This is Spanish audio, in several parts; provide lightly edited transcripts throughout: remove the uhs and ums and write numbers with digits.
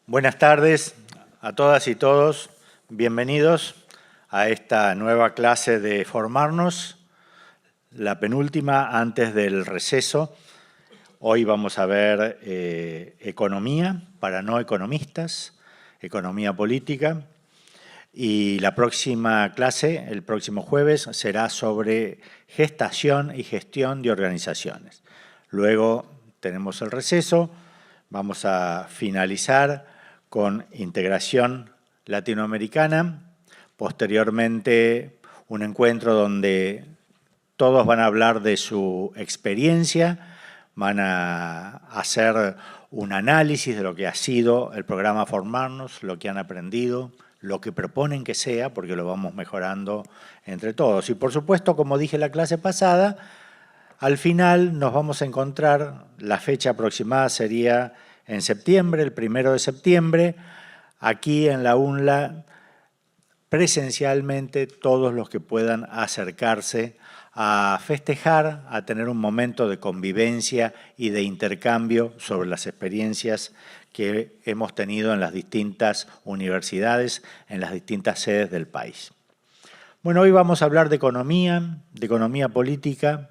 Buenas tardes a todas y todos. Bienvenidos a esta nueva clase de Formarnos, la penúltima antes del receso. Hoy vamos a ver economía para no economistas, economía política. Y la próxima clase, el próximo jueves, será sobre gestación y gestión de organizaciones. Luego tenemos el receso. Vamos a finalizar con integración latinoamericana. Posteriormente, un encuentro donde todos van a hablar de su experiencia, van a hacer un análisis de lo que ha sido el programa Formarnos, lo que han aprendido, lo que proponen que sea, porque lo vamos mejorando entre todos. Y por supuesto, como dije en la clase pasada, al final nos vamos a encontrar, la fecha aproximada sería en septiembre, el 1 de septiembre, aquí en la UNLA, presencialmente todos los que puedan acercarse a festejar, a tener un momento de convivencia y de intercambio sobre las experiencias que hemos tenido en las distintas universidades, en las distintas sedes del país. Bueno, hoy vamos a hablar de economía política.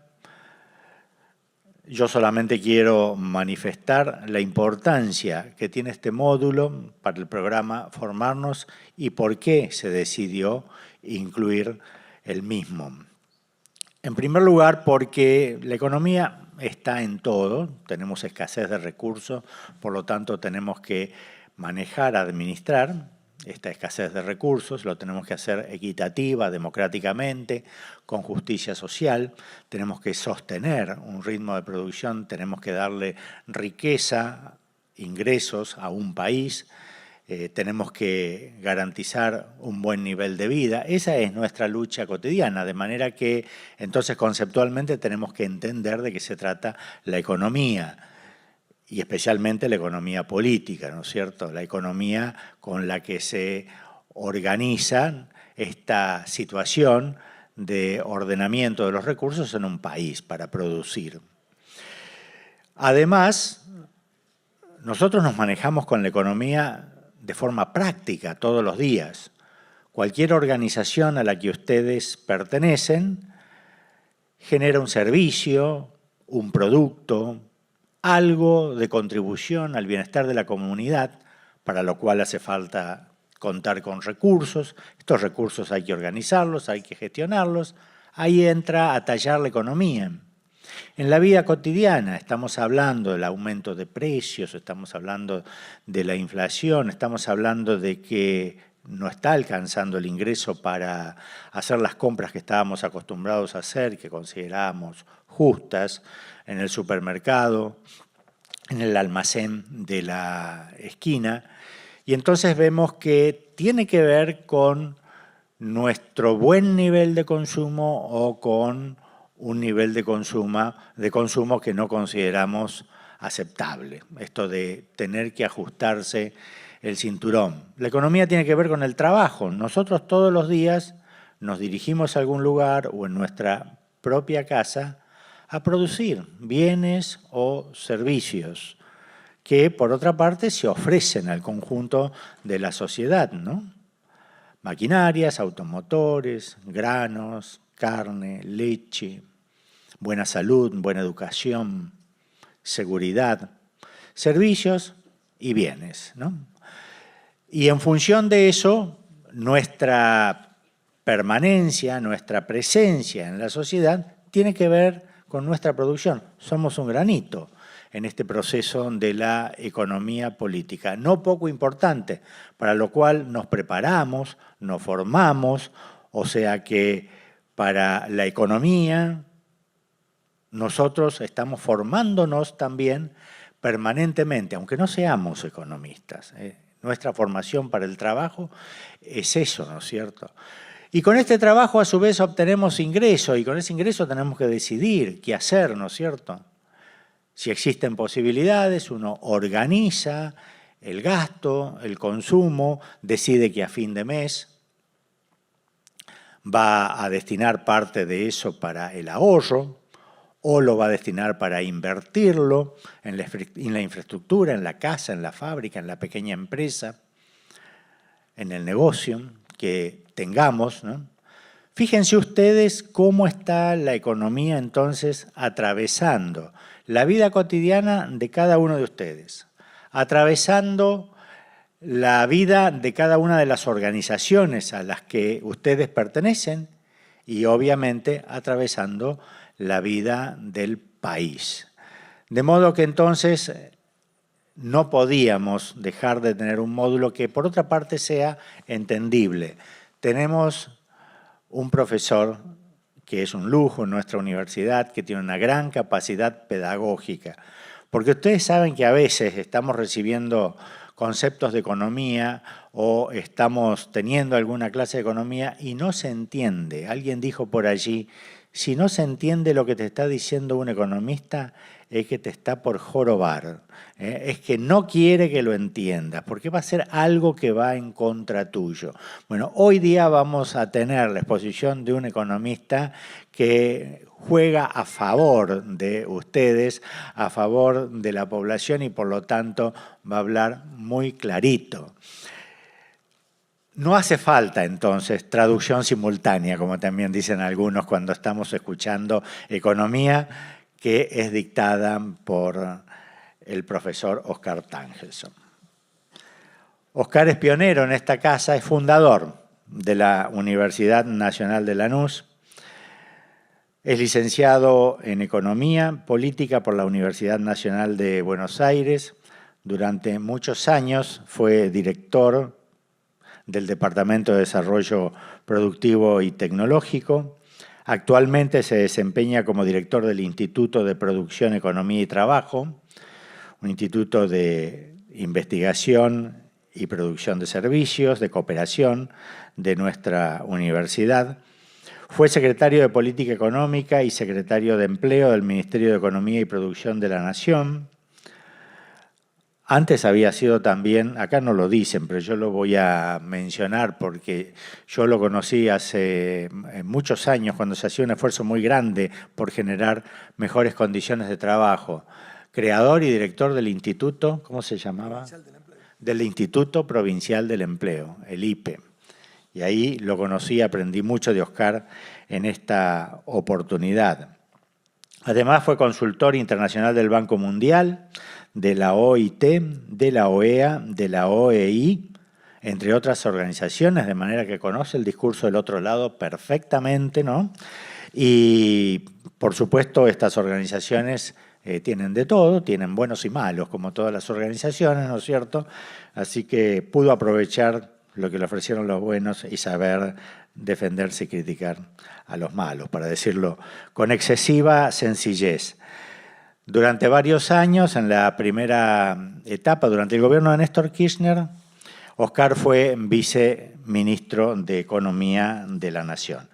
Yo solamente quiero manifestar la importancia que tiene este módulo para el programa Formarnos y por qué se decidió incluir el mismo. En primer lugar, porque la economía está en todo, tenemos escasez de recursos, por lo tanto tenemos que manejar, administrar esta escasez de recursos, lo tenemos que hacer equitativa, democráticamente, con justicia social, tenemos que sostener un ritmo de producción, tenemos que darle riqueza, ingresos a un país, tenemos que garantizar un buen nivel de vida. Esa es nuestra lucha cotidiana, de manera que entonces conceptualmente tenemos que entender de qué se trata la economía y especialmente la economía política, ¿no es cierto? La economía con la que se organiza esta situación de ordenamiento de los recursos en un país para producir. Además, nosotros nos manejamos con la economía de forma práctica todos los días. Cualquier organización a la que ustedes pertenecen genera un servicio, un producto, algo de contribución al bienestar de la comunidad, para lo cual hace falta contar con recursos. Estos recursos hay que organizarlos, hay que gestionarlos. Ahí entra a tallar la economía. En la vida cotidiana estamos hablando del aumento de precios, estamos hablando de la inflación, estamos hablando de que no está alcanzando el ingreso para hacer las compras que estábamos acostumbrados a hacer, que considerábamos justas, en el supermercado, en el almacén de la esquina. Y entonces vemos que tiene que ver con nuestro buen nivel de consumo o con un nivel de consumo que no consideramos aceptable. Esto de tener que ajustarse el cinturón. La economía tiene que ver con el trabajo. Nosotros todos los días nos dirigimos a algún lugar o en nuestra propia casa a producir bienes o servicios que, por otra parte, se ofrecen al conjunto de la sociedad, ¿no? Maquinarias, automotores, granos, carne, leche, buena salud, buena educación, seguridad, servicios y bienes, ¿no? Y en función de eso, nuestra permanencia, nuestra presencia en la sociedad tiene que ver con nuestra producción. Somos un granito en este proceso de la economía política, no poco importante, para lo cual nos preparamos, nos formamos, o sea que para la economía nosotros estamos formándonos también permanentemente, aunque no seamos economistas. Nuestra formación para el trabajo es eso, ¿no es cierto? Y con este trabajo a su vez obtenemos ingreso y con ese ingreso tenemos que decidir qué hacer, ¿no es cierto? Si existen posibilidades, uno organiza el gasto, el consumo, decide que a fin de mes va a destinar parte de eso para el ahorro o lo va a destinar para invertirlo en la infraestructura, en la casa, en la fábrica, en la pequeña empresa, en el negocio que tengamos, ¿no? Fíjense ustedes cómo está la economía entonces atravesando la vida cotidiana de cada uno de ustedes, atravesando la vida de cada una de las organizaciones a las que ustedes pertenecen y obviamente atravesando la vida del país. De modo que entonces no podíamos dejar de tener un módulo que por otra parte sea entendible. Tenemos un profesor que es un lujo en nuestra universidad, que tiene una gran capacidad pedagógica, porque ustedes saben que a veces estamos recibiendo conceptos de economía o estamos teniendo alguna clase de economía y no se entiende. Alguien dijo por allí, si no se entiende lo que te está diciendo un economista, es que te está por jorobar, es que no quiere que lo entiendas, porque va a ser algo que va en contra tuyo. Bueno, hoy día vamos a tener la exposición de un economista que juega a favor de ustedes, a favor de la población y por lo tanto va a hablar muy clarito. No hace falta, entonces, traducción simultánea, como también dicen algunos cuando estamos escuchando economía, que es dictada por el profesor Oscar Tangelson. Oscar es pionero en esta casa, es fundador de la Universidad Nacional de Lanús, es licenciado en Economía Política por la Universidad Nacional de Buenos Aires. Durante muchos años fue director del Departamento de Desarrollo Productivo y Tecnológico. Actualmente se desempeña como director del Instituto de Producción, Economía y Trabajo, un instituto de investigación y producción de servicios, de cooperación de nuestra universidad. Fue secretario de Política Económica y secretario de Empleo del Ministerio de Economía y Producción de la Nación. Antes había sido también, acá no lo dicen, pero yo lo voy a mencionar porque yo lo conocí hace muchos años cuando se hacía un esfuerzo muy grande por generar mejores condiciones de trabajo. Creador y director del Instituto, ¿cómo se llamaba? Del Instituto Provincial del Empleo, el IPE. Y ahí lo conocí, aprendí mucho de Oscar en esta oportunidad. Además fue consultor internacional del Banco Mundial, de la OIT, de la OEA, de la OEI, entre otras organizaciones, de manera que conoce el discurso del otro lado perfectamente, ¿no? Y, por supuesto, estas organizaciones tienen de todo, tienen buenos y malos, como todas las organizaciones, ¿no es cierto? Así que pudo aprovechar lo que le ofrecieron los buenos y saber defenderse y criticar a los malos, para decirlo con excesiva sencillez. Durante varios años, en la primera etapa, durante el gobierno de Néstor Kirchner, Oscar fue viceministro de Economía de la Nación.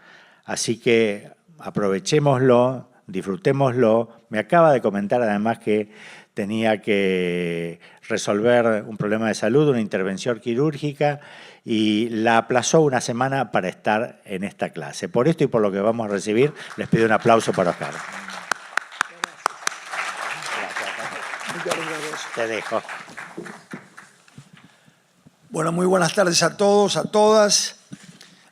Así que aprovechémoslo, disfrutémoslo. Me acaba de comentar además que tenía que resolver un problema de salud, una intervención quirúrgica, y la aplazó una semana para estar en esta clase. Por esto y por lo que vamos a recibir, les pido un aplauso para Oscar. Te dejo. Bueno, muy buenas tardes a todos, a todas,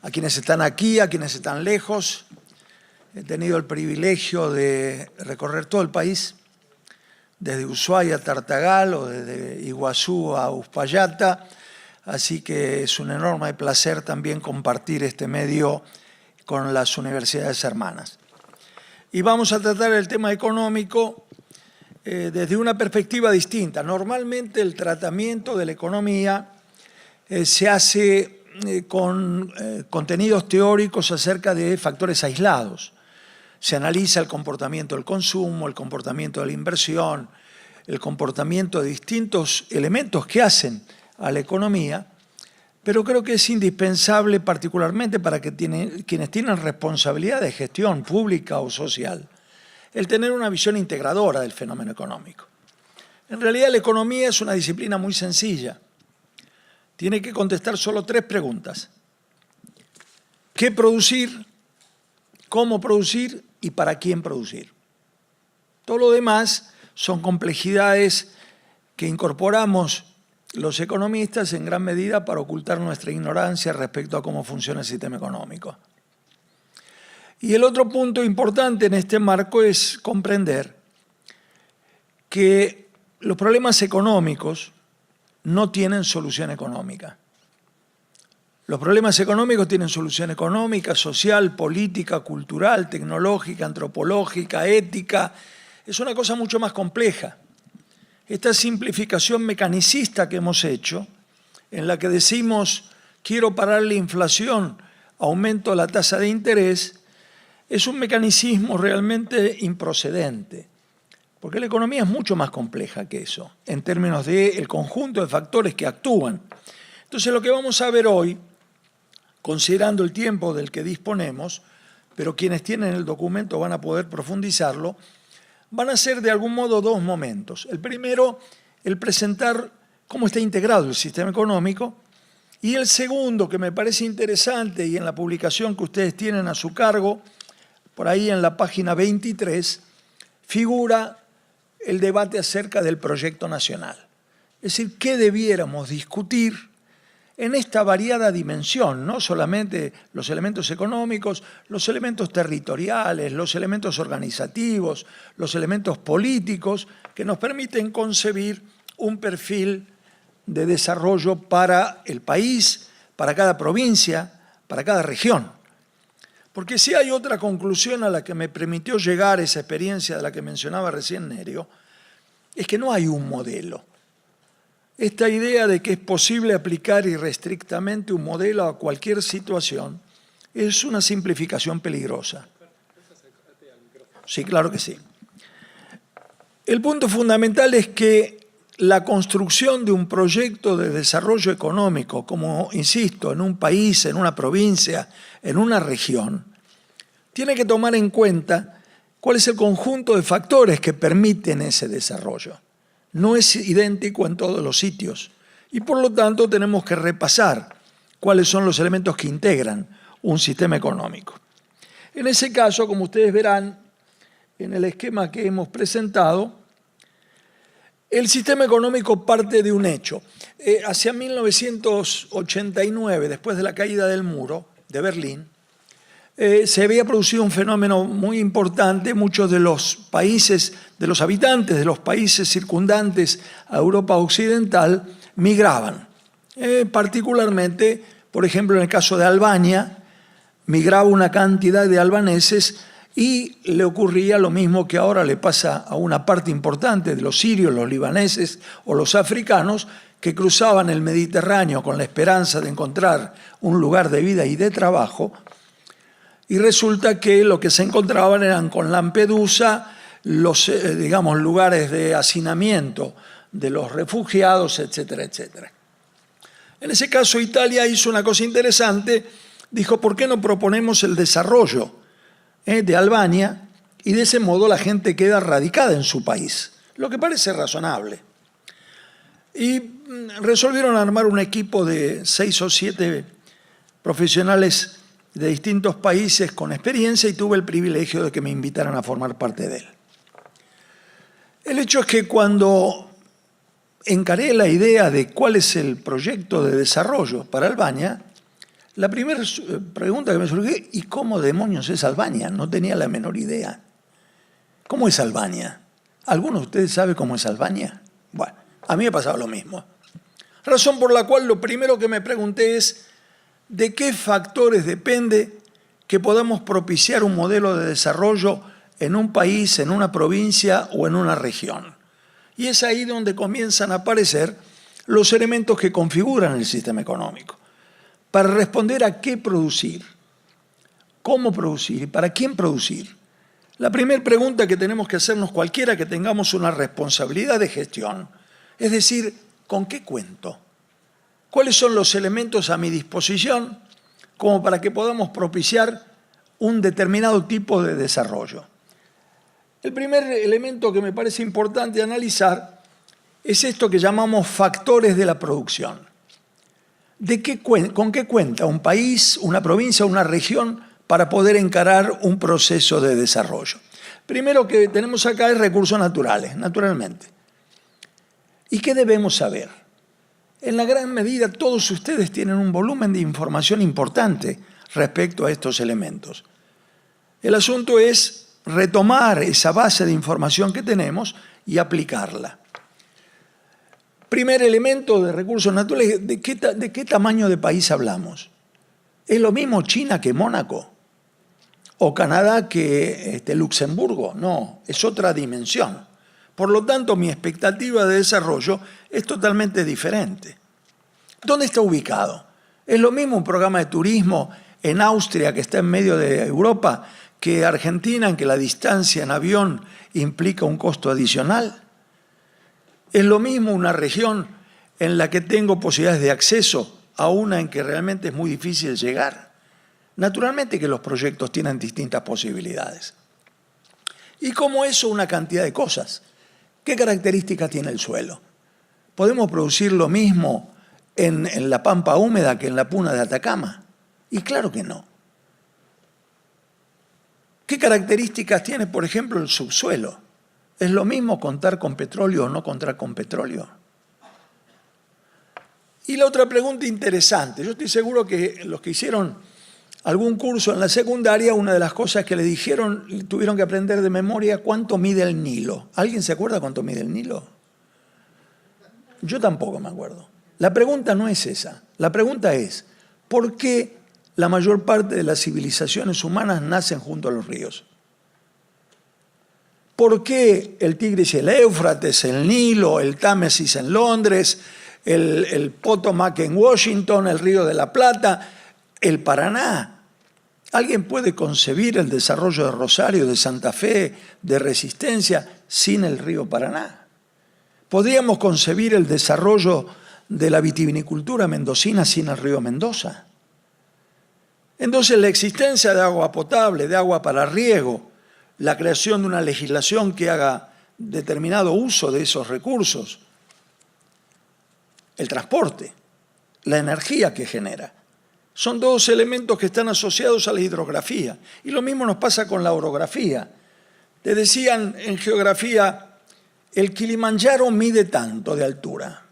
a quienes están aquí, a quienes están lejos. He tenido el privilegio de recorrer todo el país, desde Ushuaia a Tartagal o desde Iguazú a Uspallata, así que es un enorme placer también compartir este medio con las universidades hermanas. Y vamos a tratar el tema económico desde una perspectiva distinta. Normalmente el tratamiento de la economía se hace con contenidos teóricos acerca de factores aislados. Se analiza el comportamiento del consumo, el comportamiento de la inversión, el comportamiento de distintos elementos que hacen a la economía, pero creo que es indispensable, particularmente para quienes tienen responsabilidad de gestión pública o social, el tener una visión integradora del fenómeno económico. En realidad la economía es una disciplina muy sencilla. Tiene que contestar solo 3 preguntas. ¿Qué producir? ¿Cómo producir? ¿Y para quién producir? Todo lo demás son complejidades que incorporamos los economistas en gran medida para ocultar nuestra ignorancia respecto a cómo funciona el sistema económico. Y el otro punto importante en este marco es comprender que los problemas económicos no tienen solución económica. Los problemas económicos tienen solución económica, social, política, cultural, tecnológica, antropológica, ética. Es una cosa mucho más compleja. Esta simplificación mecanicista que hemos hecho, en la que decimos quiero parar la inflación, aumento la tasa de interés, es un mecanismo realmente improcedente. Porque la economía es mucho más compleja que eso, en términos del conjunto de factores que actúan. Entonces, lo que vamos a ver hoy, considerando el tiempo del que disponemos, pero quienes tienen el documento van a poder profundizarlo, van a ser de algún modo dos momentos. El primero, el presentar cómo está integrado el sistema económico, y el segundo, que me parece interesante, y en la publicación que ustedes tienen a su cargo, por ahí en la página 23, figura el debate acerca del proyecto nacional. Es decir, qué debiéramos discutir en esta variada dimensión, no solamente los elementos económicos, los elementos territoriales, los elementos organizativos, los elementos políticos, que nos permiten concebir un perfil de desarrollo para el país, para cada provincia, para cada región. Porque si hay otra conclusión a la que me permitió llegar esa experiencia de la que mencionaba recién Nerio, es que no hay un modelo. Esta idea de que es posible aplicar irrestrictamente un modelo a cualquier situación es una simplificación peligrosa. Sí, claro que sí. El punto fundamental es que la construcción de un proyecto de desarrollo económico, como insisto, en un país, en una provincia, en una región, tiene que tomar en cuenta cuál es el conjunto de factores que permiten ese desarrollo. No es idéntico en todos los sitios y por lo tanto tenemos que repasar cuáles son los elementos que integran un sistema económico. En ese caso, como ustedes verán en el esquema que hemos presentado, el sistema económico parte de un hecho. Hacia 1989, después de la caída del muro de Berlín, se había producido un fenómeno muy importante. Muchos de los países, de los habitantes de los países circundantes a Europa Occidental migraban. Particularmente, por ejemplo, en el caso de Albania, migraba una cantidad de albaneses y le ocurría lo mismo que ahora le pasa a una parte importante de los sirios, los libaneses o los africanos, que cruzaban el Mediterráneo con la esperanza de encontrar un lugar de vida y de trabajo. Y resulta que lo que se encontraban eran con Lampedusa, los lugares de hacinamiento de los refugiados, etcétera, etcétera. En ese caso, Italia hizo una cosa interesante, dijo, ¿por qué no proponemos el desarrollo de Albania? Y de ese modo la gente queda radicada en su país, lo que parece razonable. Y resolvieron armar un equipo de 6 o 7 profesionales de distintos países con experiencia y tuve el privilegio de que me invitaran a formar parte de él. El hecho es que cuando encaré la idea de cuál es el proyecto de desarrollo para Albania, la primera pregunta que me surgió, ¿y cómo demonios es Albania? No tenía la menor idea. ¿Cómo es Albania? ¿Alguno de ustedes sabe cómo es Albania? Bueno, a mí me pasaba lo mismo. Razón por la cual lo primero que me pregunté es, ¿de qué factores depende que podamos propiciar un modelo de desarrollo en un país, en una provincia o en una región? Y es ahí donde comienzan a aparecer los elementos que configuran el sistema económico. Para responder a qué producir, cómo producir y para quién producir. La primera pregunta que tenemos que hacernos cualquiera que tengamos una responsabilidad de gestión, es decir, ¿con qué cuento? ¿Cuáles son los elementos a mi disposición como para que podamos propiciar un determinado tipo de desarrollo? El primer elemento que me parece importante analizar es esto que llamamos factores de la producción. ¿Con qué cuenta un país, una provincia, una región para poder encarar un proceso de desarrollo? Primero que tenemos acá es recursos naturales, naturalmente. ¿Y qué debemos saber? En la gran medida todos ustedes tienen un volumen de información importante respecto a estos elementos. El asunto es retomar esa base de información que tenemos y aplicarla. Primer elemento de recursos naturales, ¿de qué tamaño de país hablamos? ¿Es lo mismo China que Mónaco? ¿O Canadá que Luxemburgo? No, es otra dimensión. Por lo tanto, mi expectativa de desarrollo es totalmente diferente. ¿Dónde está ubicado? ¿Es lo mismo un programa de turismo en Austria, que está en medio de Europa, que Argentina, en que la distancia en avión implica un costo adicional? ¿Es lo mismo una región en la que tengo posibilidades de acceso a una en que realmente es muy difícil llegar? Naturalmente que los proyectos tienen distintas posibilidades. Y como eso, una cantidad de cosas. ¿Qué características tiene el suelo? ¿Podemos producir lo mismo en la pampa húmeda que en la puna de Atacama? Y claro que no. ¿Qué características tiene, por ejemplo, el subsuelo? ¿Es lo mismo contar con petróleo o no contar con petróleo? Y la otra pregunta interesante, yo estoy seguro que los que hicieron algún curso en la secundaria, una de las cosas que le dijeron, tuvieron que aprender de memoria cuánto mide el Nilo. ¿Alguien se acuerda cuánto mide el Nilo? Yo tampoco me acuerdo. La pregunta no es esa. La pregunta es, ¿por qué la mayor parte de las civilizaciones humanas nacen junto a los ríos? ¿Por qué el Tigris y el Éufrates, el Nilo, el Támesis en Londres, el Potomac en Washington, el Río de la Plata, el Paraná? ¿Alguien puede concebir el desarrollo de Rosario, de Santa Fe, de Resistencia, sin el río Paraná? ¿Podríamos concebir el desarrollo de la vitivinicultura mendocina sin el río Mendoza? Entonces, la existencia de agua potable, de agua para riego, la creación de una legislación que haga determinado uso de esos recursos, el transporte, la energía que genera, son todos elementos que están asociados a la hidrografía. Y lo mismo nos pasa con la orografía. Te decían en geografía, el Kilimanjaro mide tanto de altura.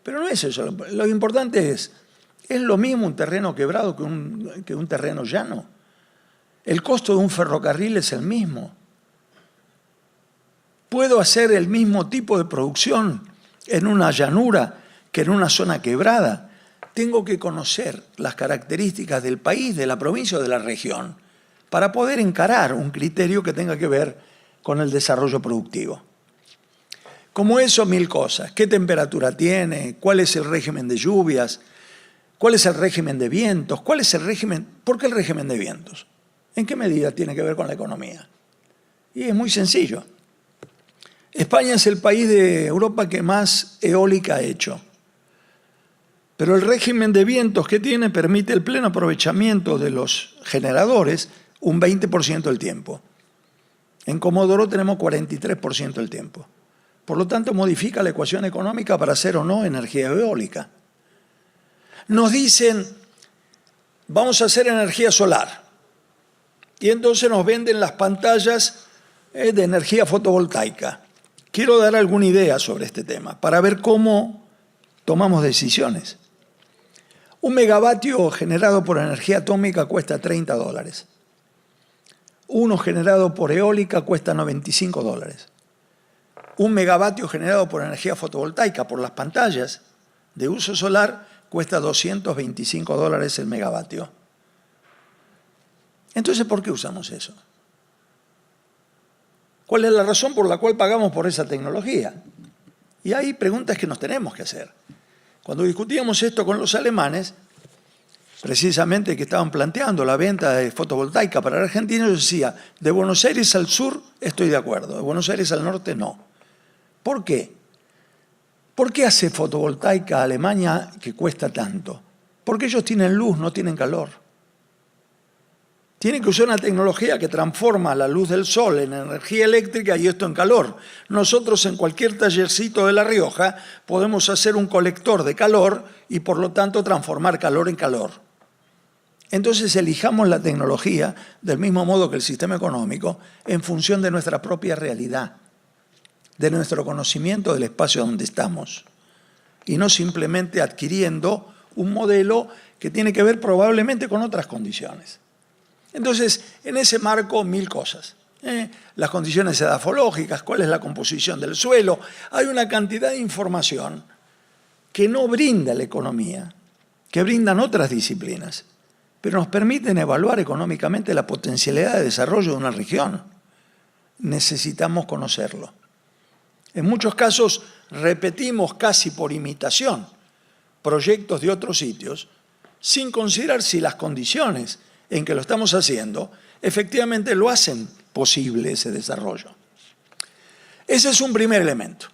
Pero no es eso. Lo importante es lo mismo un terreno quebrado que un terreno llano. El costo de un ferrocarril es el mismo. Puedo hacer el mismo tipo de producción en una llanura que en una zona quebrada. Tengo que conocer las características del país, de la provincia o de la región para poder encarar un criterio que tenga que ver con el desarrollo productivo. Como eso, mil cosas. ¿Qué temperatura tiene? ¿Cuál es el régimen de lluvias? ¿Cuál es el régimen de vientos? ¿Cuál es el régimen? ¿Por qué el régimen de vientos? ¿En qué medida tiene que ver con la economía? Y es muy sencillo. España es el país de Europa que más eólica ha hecho. Pero el régimen de vientos que tiene permite el pleno aprovechamiento de los generadores un 20% del tiempo. En Comodoro tenemos 43% del tiempo. Por lo tanto, modifica la ecuación económica para hacer o no energía eólica. Nos dicen, vamos a hacer energía solar. Y entonces nos venden las pantallas de energía fotovoltaica. Quiero dar alguna idea sobre este tema para ver cómo tomamos decisiones. Un megavatio generado por energía atómica cuesta $30. Uno generado por eólica cuesta $95. Un megavatio generado por energía fotovoltaica, por las pantallas de uso solar, cuesta $225 el megavatio. Entonces, ¿por qué usamos eso? ¿Cuál es la razón por la cual pagamos por esa tecnología? Y hay preguntas que nos tenemos que hacer. Cuando discutíamos esto con los alemanes, precisamente que estaban planteando la venta de fotovoltaica para la Argentina, yo decía, de Buenos Aires al sur estoy de acuerdo, de Buenos Aires al norte no. ¿Por qué? ¿Por qué hace fotovoltaica Alemania que cuesta tanto? Porque ellos tienen luz, no tienen calor. Tienen que usar una tecnología que transforma la luz del sol en energía eléctrica y esto en calor. Nosotros en cualquier tallercito de La Rioja podemos hacer un colector de calor y por lo tanto transformar calor en calor. Entonces elijamos la tecnología del mismo modo que el sistema económico en función de nuestra propia realidad, de nuestro conocimiento del espacio donde estamos, y no simplemente adquiriendo un modelo que tiene que ver probablemente con otras condiciones. Entonces, en ese marco, 1000 cosas. Las condiciones edafológicas, cuál es la composición del suelo. Hay una cantidad de información que no brinda la economía, que brindan otras disciplinas, pero nos permiten evaluar económicamente la potencialidad de desarrollo de una región. Necesitamos conocerlo. En muchos casos repetimos casi por imitación proyectos de otros sitios sin considerar si las condiciones en que lo estamos haciendo efectivamente lo hacen posible ese desarrollo. Ese es un primer elemento,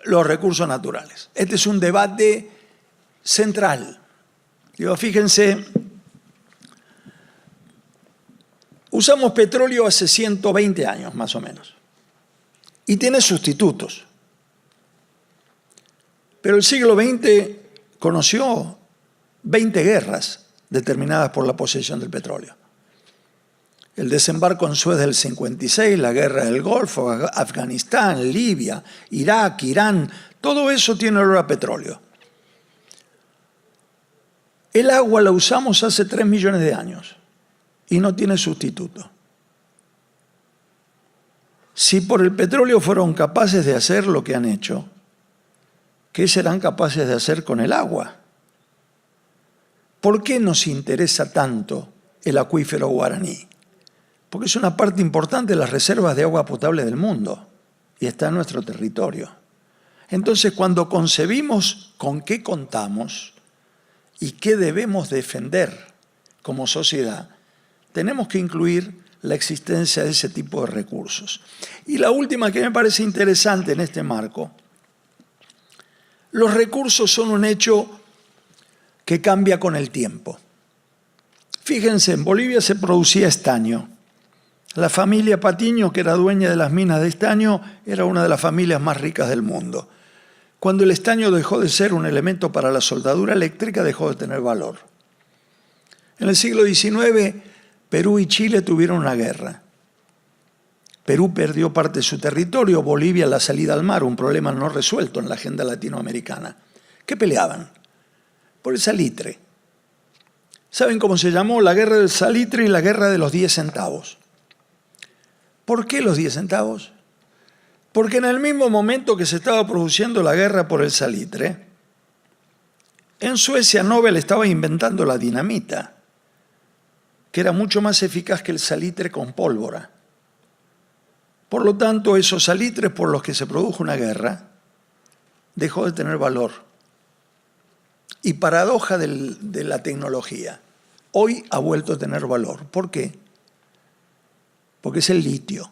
los recursos naturales. Este es un debate central. Fíjense, usamos petróleo hace 120 años más o menos y tiene sustitutos. Pero el siglo XX conoció 20 guerras determinadas por la posesión del petróleo. El desembarco en Suez del 56, la guerra del Golfo, Afganistán, Libia, Irak, Irán, todo eso tiene olor a petróleo. El agua la usamos hace 3 millones de años y no tiene sustituto. Si por el petróleo fueron capaces de hacer lo que han hecho, ¿qué serán capaces de hacer con el agua? ¿Por qué nos interesa tanto el acuífero guaraní? Porque es una parte importante de las reservas de agua potable del mundo y está en nuestro territorio. Entonces, cuando concebimos con qué contamos y qué debemos defender como sociedad, tenemos que incluir la existencia de ese tipo de recursos. Y la última que me parece interesante en este marco, los recursos son un hecho que cambia con el tiempo. Fíjense, en Bolivia se producía estaño. La familia Patiño, que era dueña de las minas de estaño, era una de las familias más ricas del mundo. Cuando el estaño dejó de ser un elemento para la soldadura eléctrica, dejó de tener valor. En el siglo XIX, Perú y Chile tuvieron una guerra. Perú perdió parte de su territorio, Bolivia la salida al mar, un problema no resuelto en la agenda latinoamericana. ¿Qué peleaban? Por el salitre. ¿Saben cómo se llamó? La guerra del salitre y la guerra de los 10 centavos. ¿Por qué los 10 centavos? Porque en el mismo momento que se estaba produciendo la guerra por el salitre, en Suecia Nobel estaba inventando la dinamita, que era mucho más eficaz que el salitre con pólvora. Por lo tanto, esos salitres por los que se produjo una guerra dejó de tener valor. Y paradoja de la tecnología, hoy ha vuelto a tener valor. ¿Por qué? Porque es el litio.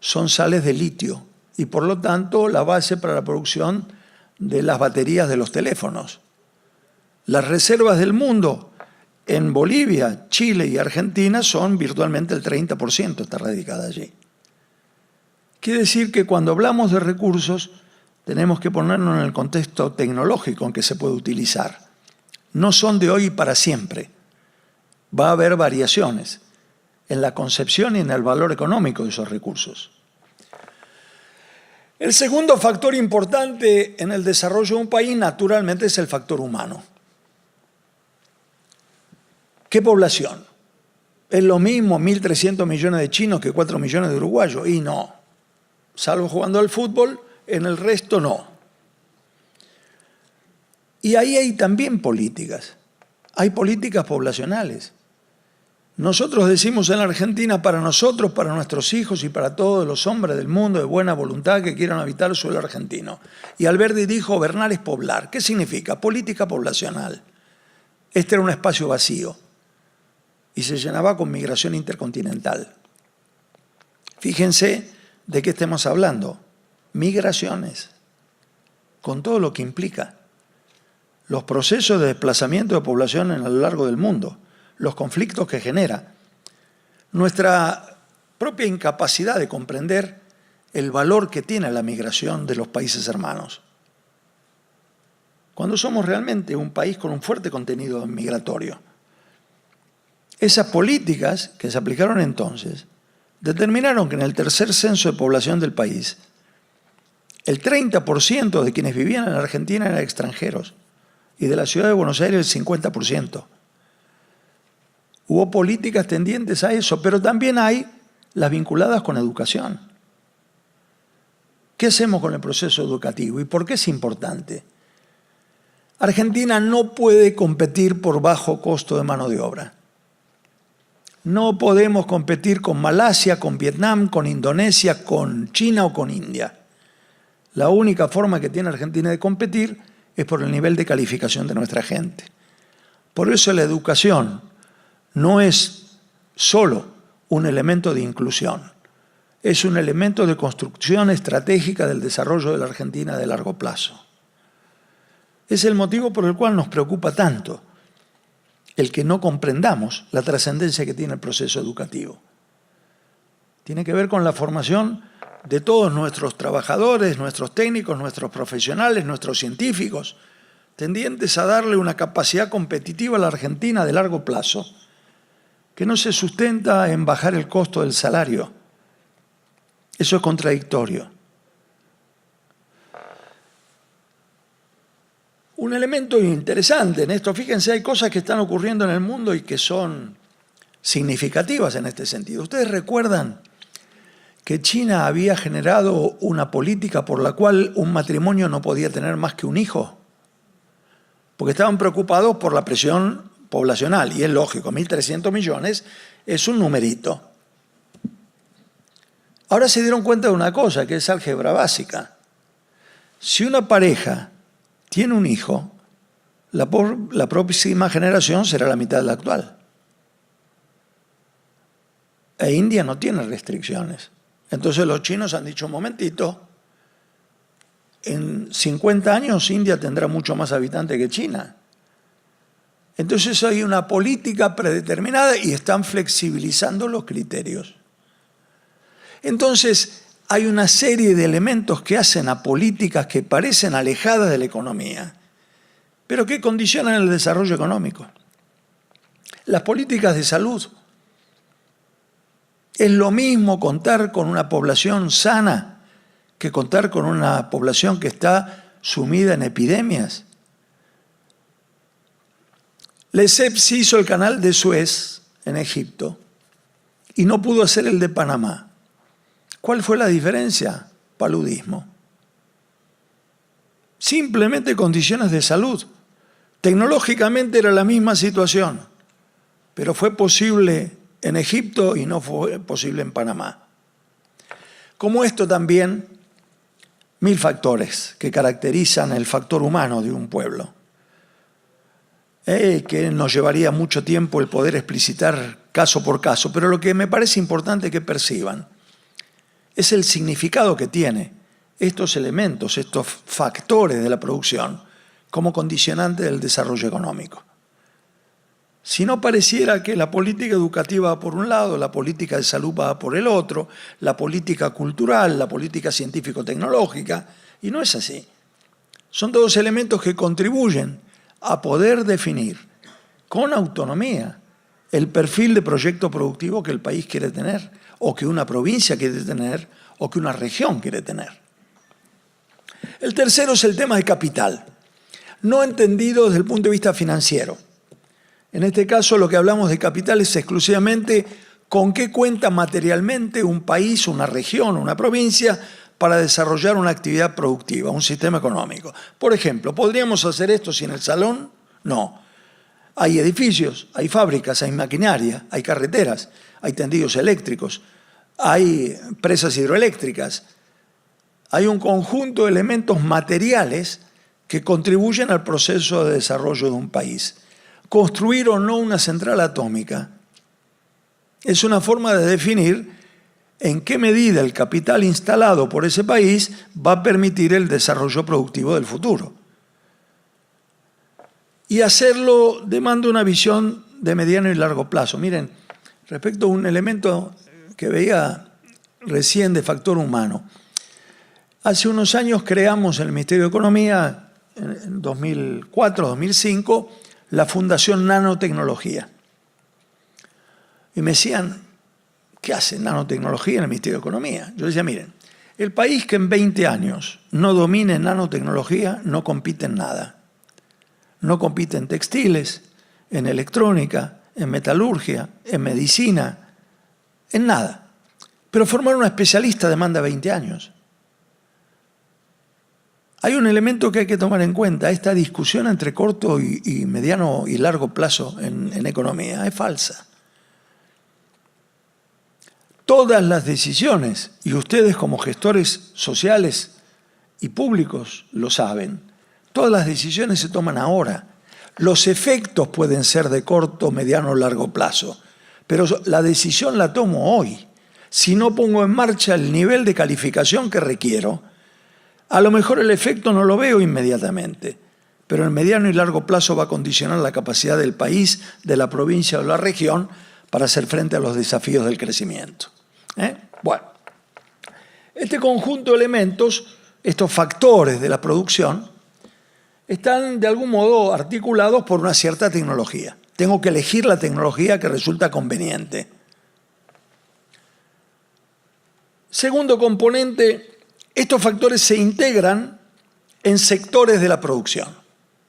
Son sales de litio y por lo tanto la base para la producción de las baterías de los teléfonos. Las reservas del mundo en Bolivia, Chile y Argentina son virtualmente el 30%, está radicada allí. Quiere decir que cuando hablamos de recursos tenemos que ponernos en el contexto tecnológico en que se puede utilizar. No son de hoy para siempre. Va a haber variaciones en la concepción y en el valor económico de esos recursos. El segundo factor importante en el desarrollo de un país, naturalmente, es el factor humano. ¿Qué población? ¿Es lo mismo 1.300 millones de chinos que 4 millones de uruguayos? Y no. Salvo jugando al fútbol, en el resto no. Y ahí hay también políticas. Hay políticas poblacionales. Nosotros decimos en la Argentina, para nosotros, para nuestros hijos y para todos los hombres del mundo de buena voluntad que quieran habitar el suelo argentino. Y Alberdi dijo, gobernar es poblar. ¿Qué significa? Política poblacional. Este era un espacio vacío y se llenaba con migración intercontinental. Fíjense de qué estamos hablando. Migraciones, con todo lo que implica. Los procesos de desplazamiento de población a lo largo del mundo, los conflictos que genera, nuestra propia incapacidad de comprender el valor que tiene la migración de los países hermanos. Cuando somos realmente un país con un fuerte contenido migratorio. Esas políticas que se aplicaron entonces determinaron que en el tercer censo de población del país, el 30% de quienes vivían en Argentina eran extranjeros y de la ciudad de Buenos Aires el 50%. Hubo políticas tendientes a eso, pero también hay las vinculadas con educación. ¿Qué hacemos con el proceso educativo y por qué es importante? Argentina no puede competir por bajo costo de mano de obra. No podemos competir con Malasia, con Vietnam, con Indonesia, con China o con India. La única forma que tiene Argentina de competir es por el nivel de calificación de nuestra gente. Por eso la educación no es solo un elemento de inclusión, es un elemento de construcción estratégica del desarrollo de la Argentina de largo plazo. Es el motivo por el cual nos preocupa tanto el que no comprendamos la trascendencia que tiene el proceso educativo. Tiene que ver con la formación de todos nuestros trabajadores, nuestros técnicos, nuestros profesionales, nuestros científicos, tendientes a darle una capacidad competitiva a la Argentina de largo plazo, que no se sustenta en bajar el costo del salario. Eso es contradictorio. Un elemento interesante en esto, fíjense, hay cosas que están ocurriendo en el mundo y que son significativas en este sentido. ¿Ustedes recuerdan que China había generado una política por la cual un matrimonio no podía tener más que un hijo? Porque estaban preocupados por la presión poblacional, y es lógico, 1.300 millones es un numerito. Ahora se dieron cuenta de una cosa, que es álgebra básica. Si una pareja tiene un hijo, la próxima generación será la mitad de la actual. E India no tiene restricciones. Entonces los chinos han dicho, un momentito, en 50 años India tendrá mucho más habitantes que China. Entonces hay una política predeterminada y están flexibilizando los criterios. Entonces hay una serie de elementos que hacen a políticas que parecen alejadas de la economía, pero que condicionan el desarrollo económico. Las políticas de salud. Es lo mismo contar con una población sana que contar con una población que está sumida en epidemias. Lesseps hizo el canal de Suez en Egipto y no pudo hacer el de Panamá. ¿Cuál fue la diferencia? Paludismo. Simplemente condiciones de salud. Tecnológicamente era la misma situación, pero fue posible en Egipto y no fue posible en Panamá. Como esto también, 1000 factores que caracterizan el factor humano de un pueblo, que nos llevaría mucho tiempo el poder explicitar caso por caso, pero lo que me parece importante que perciban es el significado que tiene estos elementos, estos factores de la producción como condicionante del desarrollo económico. Si no pareciera que la política educativa va por un lado, la política de salud va por el otro, la política cultural, la política científico-tecnológica, y no es así. Son todos elementos que contribuyen a poder definir con autonomía el perfil de proyecto productivo que el país quiere tener, o que una provincia quiere tener, o que una región quiere tener. El tercero es el tema de capital, no entendido desde el punto de vista financiero. En este caso, lo que hablamos de capital es exclusivamente con qué cuenta materialmente un país, una región, una provincia para desarrollar una actividad productiva, un sistema económico. Por ejemplo, ¿podríamos hacer esto sin el salón? No. Hay edificios, hay fábricas, hay maquinaria, hay carreteras, hay tendidos eléctricos, hay presas hidroeléctricas. Hay un conjunto de elementos materiales que contribuyen al proceso de desarrollo de un país. Construir o no una central atómica es una forma de definir en qué medida el capital instalado por ese país va a permitir el desarrollo productivo del futuro. Y hacerlo demanda una visión de mediano y largo plazo. Miren, respecto a un elemento que veía recién de factor humano, hace unos años creamos en el Ministerio de Economía, en 2004, 2005, la Fundación Nanotecnología. y me decían, ¿qué hacen nanotecnología en el Ministerio de Economía? Yo decía, miren, el país que en 20 años no domine nanotecnología no compite en nada. No compite en textiles, en electrónica, en metalurgia, en medicina, en nada. Pero formar una especialista demanda 20 años. Hay un elemento que hay que tomar en cuenta. Esta discusión entre corto y mediano y largo plazo en economía es falsa. Todas las decisiones, y ustedes como gestores sociales y públicos lo saben, todas las decisiones se toman ahora. Los efectos pueden ser de corto, mediano o largo plazo, pero la decisión la tomo hoy. Si no pongo en marcha el nivel de calificación que requiero, a lo mejor el efecto no lo veo inmediatamente, pero en mediano y largo plazo va a condicionar la capacidad del país, de la provincia o de la región para hacer frente a los desafíos del crecimiento. Bueno, este conjunto de elementos, estos factores de la producción, están de algún modo articulados por una cierta tecnología. Tengo que elegir la tecnología que resulta conveniente. Segundo componente, estos factores se integran en sectores de la producción.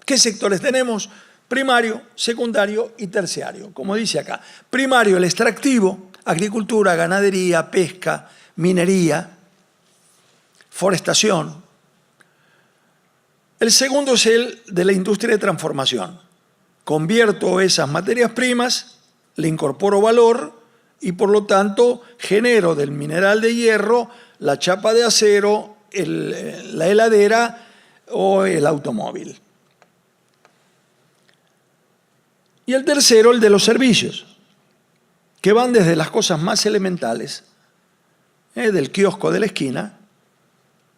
¿Qué sectores tenemos? Primario, secundario y terciario, como dice acá. Primario, el extractivo, agricultura, ganadería, pesca, minería, forestación. El segundo es el de la industria de transformación. Convierto esas materias primas, le incorporo valor y por lo tanto genero del mineral de hierro la chapa de acero, la heladera o el automóvil. Y el tercero, el de los servicios, que van desde las cosas más elementales, del kiosco de la esquina,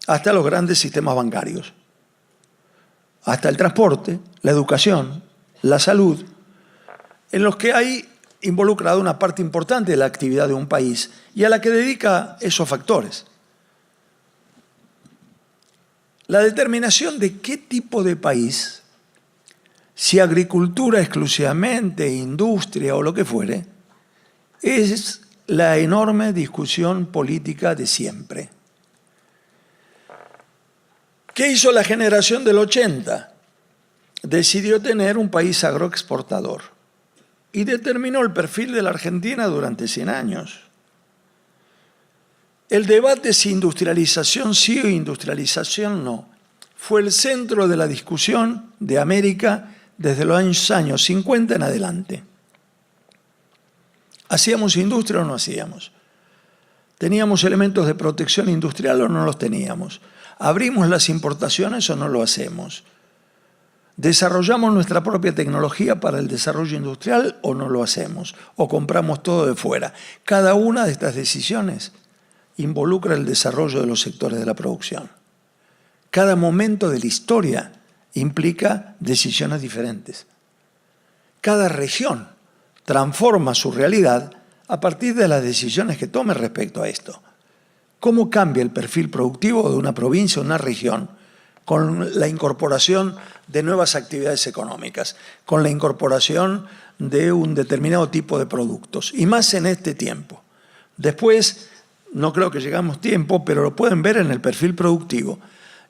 hasta los grandes sistemas bancarios, hasta el transporte, la educación, la salud, en los que hay involucrada una parte importante de la actividad de un país y a la que dedica esos factores. La determinación de qué tipo de país, si agricultura exclusivamente, industria o lo que fuere, es la enorme discusión política de siempre. ¿Qué hizo la generación del 80? Decidió tener un país agroexportador y determinó el perfil de la Argentina durante 100 años. El debate si industrialización sí o industrialización no fue el centro de la discusión de América desde los años 50 en adelante. ¿Hacíamos industria o no hacíamos? ¿Teníamos elementos de protección industrial o no los teníamos? ¿Abrimos las importaciones o no lo hacemos? ¿Desarrollamos nuestra propia tecnología para el desarrollo industrial o no lo hacemos? ¿O compramos todo de fuera? Cada una de estas decisiones involucra el desarrollo de los sectores de la producción. Cada momento de la historia implica decisiones diferentes. Cada región transforma su realidad a partir de las decisiones que tome respecto a esto. ¿Cómo cambia el perfil productivo de una provincia o una región con la incorporación de nuevas actividades económicas, con la incorporación de un determinado tipo de productos? Y más en este tiempo. Después, no creo que llegamos tiempo, pero lo pueden ver en el perfil productivo.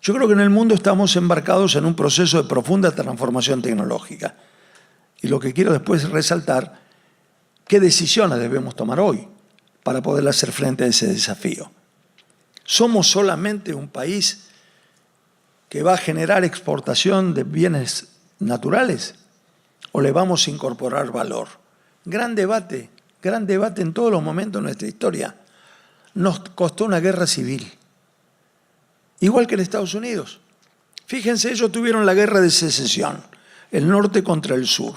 Yo creo que en el mundo estamos embarcados en un proceso de profunda transformación tecnológica. Y lo que quiero después es resaltar qué decisiones debemos tomar hoy para poder hacer frente a ese desafío. ¿Somos solamente un país que va a generar exportación de bienes naturales o le vamos a incorporar valor? Gran debate en todos los momentos de nuestra historia. Nos costó una guerra civil, igual que en Estados Unidos. Fíjense, ellos tuvieron la guerra de secesión, el norte contra el sur.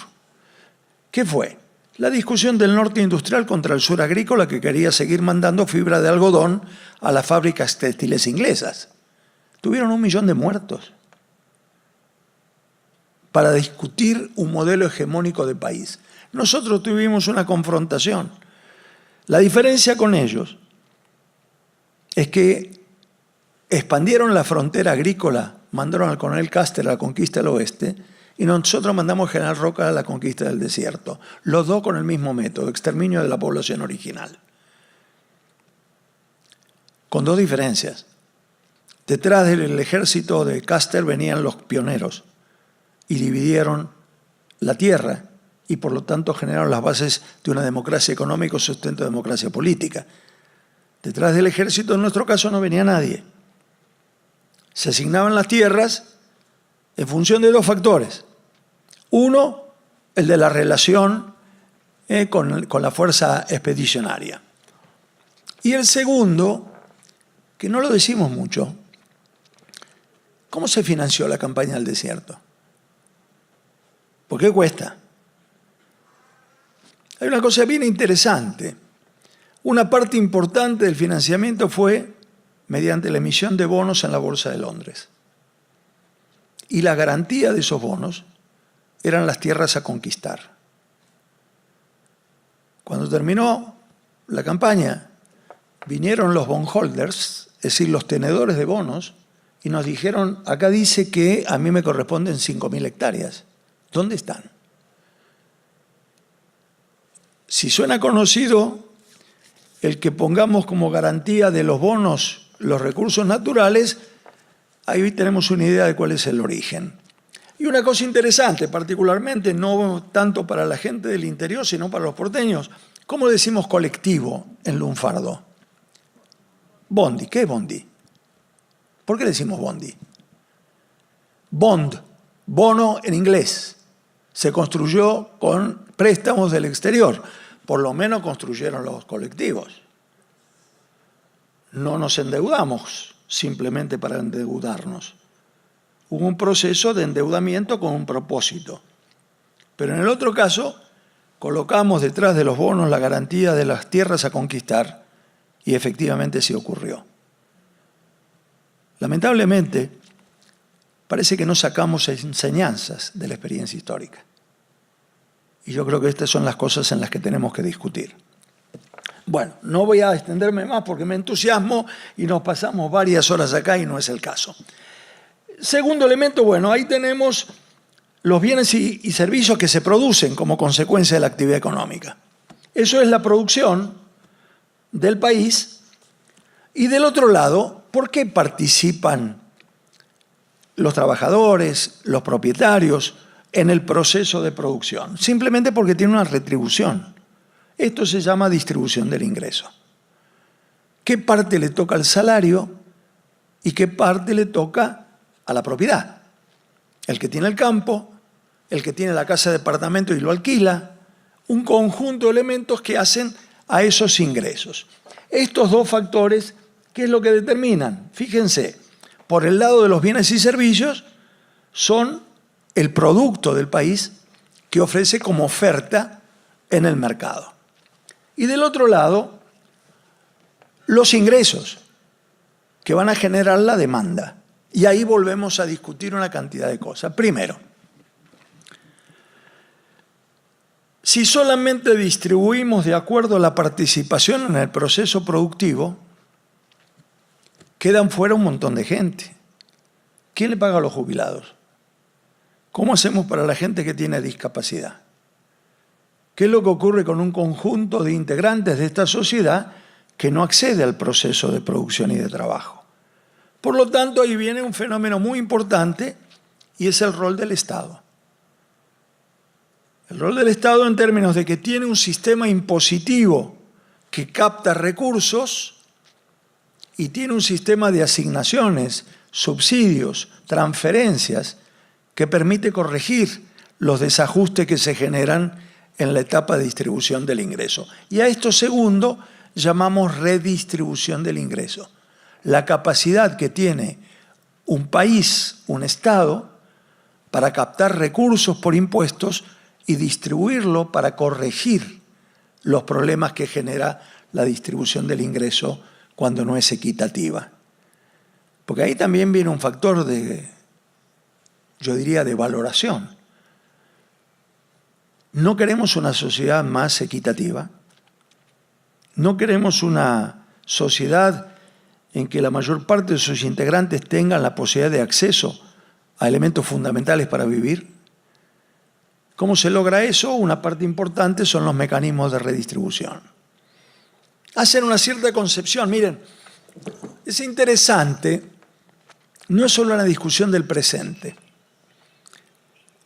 ¿Qué fue? La discusión del norte industrial contra el sur agrícola que quería seguir mandando fibra de algodón a las fábricas textiles inglesas. Tuvieron 1 millón de muertos para discutir un modelo hegemónico de país. Nosotros tuvimos una confrontación. La diferencia con ellos es que expandieron la frontera agrícola, mandaron al coronel Custer a la conquista del oeste y nosotros mandamos al general Roca a la conquista del desierto. Los dos con el mismo método, exterminio de la población original. Con dos diferencias. Detrás del ejército de Custer venían los pioneros y dividieron la tierra y por lo tanto generaron las bases de una democracia económica o sustento de democracia política. Detrás del ejército, en nuestro caso, no venía nadie. Se asignaban las tierras en función de dos factores. Uno, el de la relación con la fuerza expedicionaria. Y el segundo, que no lo decimos mucho, ¿cómo se financió la campaña del desierto? ¿Por qué cuesta? Hay una cosa bien interesante. Una parte importante del financiamiento fue mediante la emisión de bonos en la Bolsa de Londres. Y la garantía de esos bonos eran las tierras a conquistar. Cuando terminó la campaña, vinieron los bondholders, es decir, los tenedores de bonos, y nos dijeron, acá dice que a mí me corresponden 5.000 hectáreas. ¿Dónde están? Si suena conocido el que pongamos como garantía de los bonos los recursos naturales, ahí tenemos una idea de cuál es el origen. Y una cosa interesante, particularmente, no tanto para la gente del interior, sino para los porteños, ¿cómo decimos colectivo en lunfardo? Bondi. ¿Qué es bondi? ¿Por qué decimos bondi? Bond, bono en inglés. Se construyó con préstamos del exterior. Por lo menos construyeron los colectivos. No nos endeudamos simplemente para endeudarnos. Hubo un proceso de endeudamiento con un propósito. Pero en el otro caso, colocamos detrás de los bonos la garantía de las tierras a conquistar y efectivamente sí ocurrió. Lamentablemente, parece que no sacamos enseñanzas de la experiencia histórica. Y yo creo que estas son las cosas en las que tenemos que discutir. Bueno, no voy a extenderme más porque me entusiasmo y nos pasamos varias horas acá y no es el caso. Segundo elemento, bueno, ahí tenemos los bienes y servicios que se producen como consecuencia de la actividad económica. Eso es la producción del país. Y del otro lado, ¿por qué participan los trabajadores, los propietarios en el proceso de producción? Simplemente porque tiene una retribución. Esto se llama distribución del ingreso. ¿Qué parte le toca al salario y qué parte le toca a la propiedad? El que tiene el campo, el que tiene la casa de departamento y lo alquila, un conjunto de elementos que hacen a esos ingresos. Estos dos factores, ¿qué es lo que determinan? Fíjense, por el lado de los bienes y servicios, son el producto del país que ofrece como oferta en el mercado. Y del otro lado, los ingresos que van a generar la demanda. Y ahí volvemos a discutir una cantidad de cosas. Primero, si solamente distribuimos de acuerdo a la participación en el proceso productivo, quedan fuera un montón de gente. ¿Quién le paga a los jubilados? ¿Cómo hacemos para la gente que tiene discapacidad? ¿Qué es lo que ocurre con un conjunto de integrantes de esta sociedad que no accede al proceso de producción y de trabajo? Por lo tanto, ahí viene un fenómeno muy importante y es el rol del Estado. El rol del Estado en términos de que tiene un sistema impositivo que capta recursos y tiene un sistema de asignaciones, subsidios, transferencias que permite corregir los desajustes que se generan en la etapa de distribución del ingreso. Y a esto segundo llamamos redistribución del ingreso. La capacidad que tiene un país, un Estado, para captar recursos por impuestos y distribuirlo para corregir los problemas que genera la distribución del ingreso cuando no es equitativa. Porque ahí también viene un factor de, yo diría, de valoración. No queremos una sociedad más equitativa. No queremos una sociedad en que la mayor parte de sus integrantes tengan la posibilidad de acceso a elementos fundamentales para vivir. ¿Cómo se logra eso? Una parte importante son los mecanismos de redistribución. Hacen una cierta concepción. Miren, es interesante, no es solo una discusión del presente.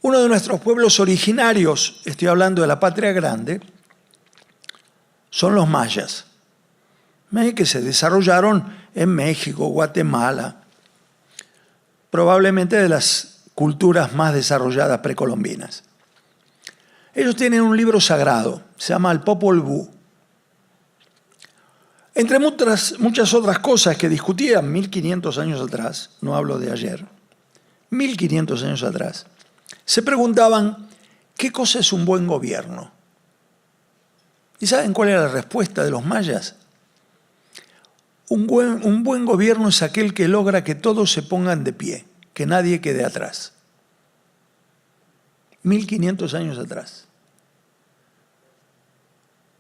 Uno de nuestros pueblos originarios, estoy hablando de la Patria Grande, son los mayas, que se desarrollaron en México, Guatemala, probablemente de las culturas más desarrolladas precolombinas. Ellos tienen un libro sagrado, se llama el Popol Vuh. Entre muchas otras cosas que discutían 1500 años atrás, no hablo de ayer, 1500 años atrás, se preguntaban, ¿qué cosa es un buen gobierno? ¿Y saben cuál era la respuesta de los mayas? Un buen gobierno es aquel que logra que todos se pongan de pie, que nadie quede atrás. 1500 años atrás.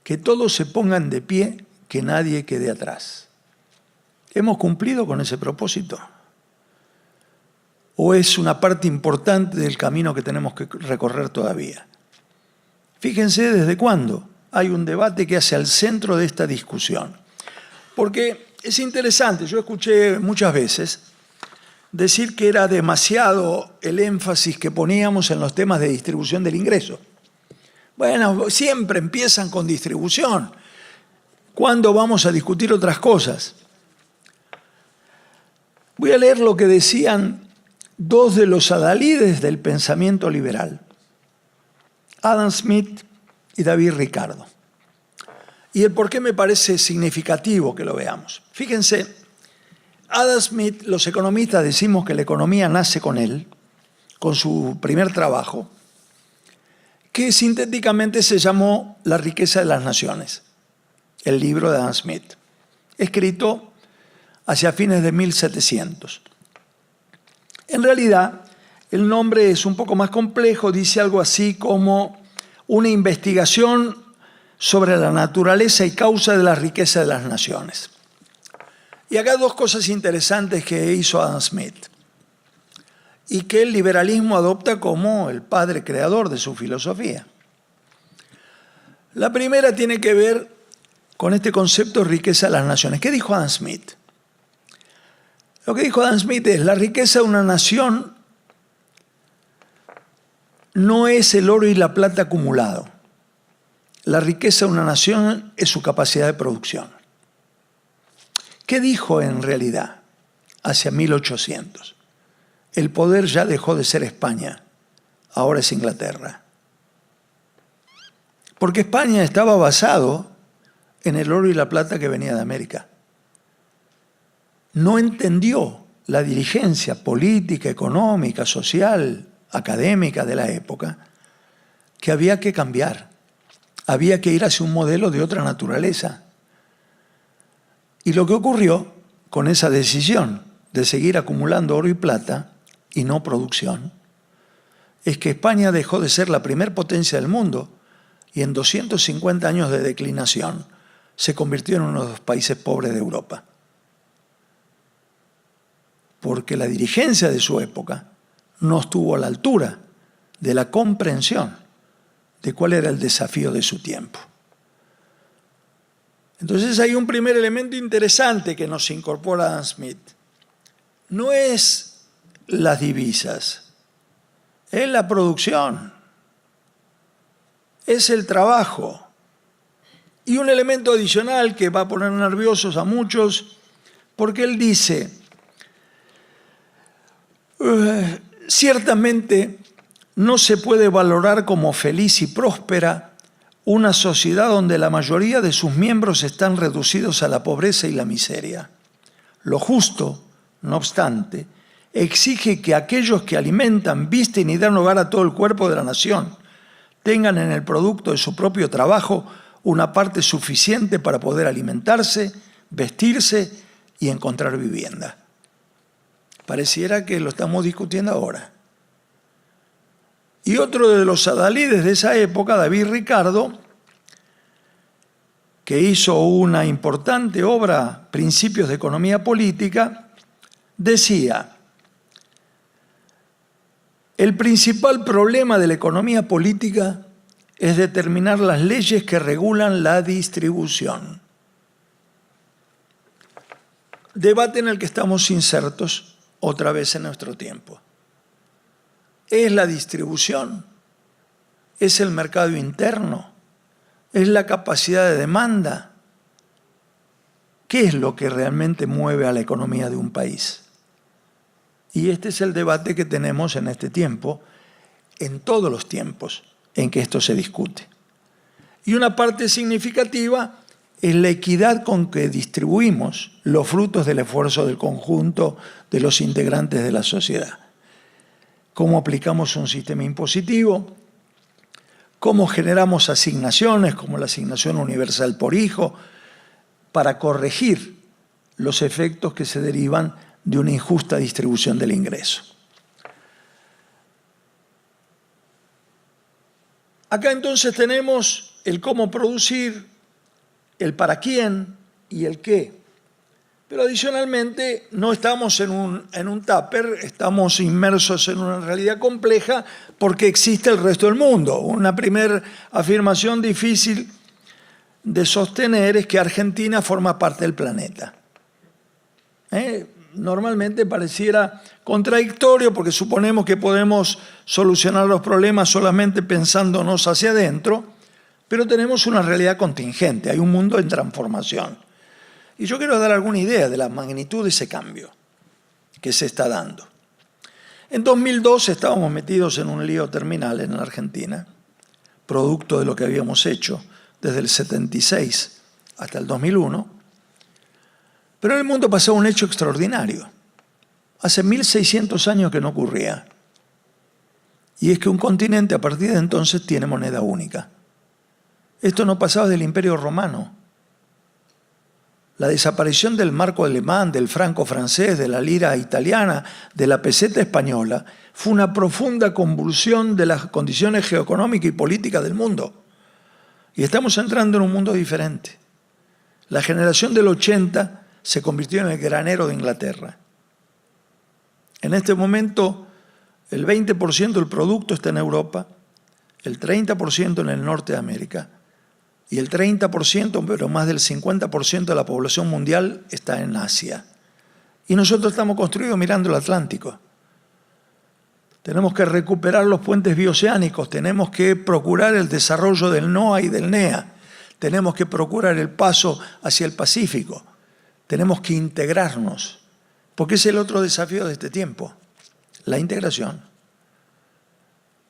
Que todos se pongan de pie, que nadie quede atrás. ¿Hemos cumplido con ese propósito? ¿O es una parte importante del camino que tenemos que recorrer todavía? Fíjense desde cuándo hay un debate que hace al centro de esta discusión. Porque es interesante, yo escuché muchas veces decir que era demasiado el énfasis que poníamos en los temas de distribución del ingreso. Bueno, siempre empiezan con distribución. ¿Cuándo vamos a discutir otras cosas? Voy a leer lo que decían dos de los adalides del pensamiento liberal, Adam Smith y David Ricardo. Y el por qué me parece significativo que lo veamos. Fíjense, Adam Smith, los economistas decimos que la economía nace con él, con su primer trabajo, que sintéticamente se llamó La riqueza de las naciones, el libro de Adam Smith, escrito hacia fines de 1700. En realidad, el nombre es un poco más complejo, dice algo así como una investigación sobre la naturaleza y causa de la riqueza de las naciones. Y acá dos cosas interesantes que hizo Adam Smith y que el liberalismo adopta como el padre creador de su filosofía. La primera tiene que ver con este concepto de riqueza de las naciones. ¿Qué dijo Adam Smith? Lo que dijo Adam Smith es: la riqueza de una nación no es el oro y la plata acumulado. La riqueza de una nación es su capacidad de producción. ¿Qué dijo en realidad hacia 1800? El poder ya dejó de ser España, ahora es Inglaterra. Porque España estaba basado en el oro y la plata que venía de América. No entendió la dirigencia política, económica, social, académica de la época, que había que cambiar, había que ir hacia un modelo de otra naturaleza. Y lo que ocurrió con esa decisión de seguir acumulando oro y plata y no producción, es que España dejó de ser la primer potencia del mundo y en 250 años de declinación se convirtió en uno de los países pobres de Europa. Porque la dirigencia de su época no estuvo a la altura de la comprensión de cuál era el desafío de su tiempo. Entonces hay un primer elemento interesante que nos incorpora Adam Smith. No es las divisas, es la producción, es el trabajo. Y un elemento adicional que va a poner nerviosos a muchos, porque él dice, ciertamente no se puede valorar como feliz y próspera una sociedad donde la mayoría de sus miembros están reducidos a la pobreza y la miseria. Lo justo, no obstante, exige que aquellos que alimentan, visten y dan hogar a todo el cuerpo de la nación tengan en el producto de su propio trabajo una parte suficiente para poder alimentarse, vestirse y encontrar vivienda. Pareciera que lo estamos discutiendo ahora. Y otro de los adalides de esa época, David Ricardo, que hizo una importante obra, Principios de Economía Política, decía: El principal problema de la economía política es determinar las leyes que regulan la distribución. Debate en el que estamos insertos otra vez en nuestro tiempo. ¿Es la distribución? ¿Es el mercado interno? ¿Es la capacidad de demanda? ¿Qué es lo que realmente mueve a la economía de un país? Y este es el debate que tenemos en este tiempo, en todos los tiempos en que esto se discute. Y una parte significativa es la equidad con que distribuimos los frutos del esfuerzo del conjunto de los integrantes de la sociedad. Cómo aplicamos un sistema impositivo, cómo generamos asignaciones, como la asignación universal por hijo, para corregir los efectos que se derivan de una injusta distribución del ingreso. Acá entonces tenemos el cómo producir, el para quién y el qué. Pero adicionalmente no estamos en un tupper, estamos inmersos en una realidad compleja porque existe el resto del mundo. Una primera afirmación difícil de sostener es que Argentina forma parte del planeta. Normalmente pareciera contradictorio porque suponemos que podemos solucionar los problemas solamente pensándonos hacia adentro, pero tenemos una realidad contingente, hay un mundo en transformación. Y yo quiero dar alguna idea de la magnitud de ese cambio que se está dando. En 2002 estábamos metidos en un lío terminal en la Argentina, producto de lo que habíamos hecho desde el 76 hasta el 2001, pero en el mundo pasó un hecho extraordinario. Hace 1600 años que no ocurría. Y es que un continente a partir de entonces tiene moneda única. Esto no pasaba del Imperio Romano. La desaparición del marco alemán, del franco francés, de la lira italiana, de la peseta española, fue una profunda convulsión de las condiciones geoeconómicas y políticas del mundo. Y estamos entrando en un mundo diferente. La generación del 80 se convirtió en el granero de Inglaterra. En este momento, el 20% del producto está en Europa, el 30% en el norte de América, y el 30%, pero más del 50% de la población mundial está en Asia. Y nosotros estamos construidos mirando el Atlántico. Tenemos que recuperar los puentes bioceánicos, tenemos que procurar el desarrollo del NOA y del NEA, tenemos que procurar el paso hacia el Pacífico, tenemos que integrarnos, porque es el otro desafío de este tiempo, la integración.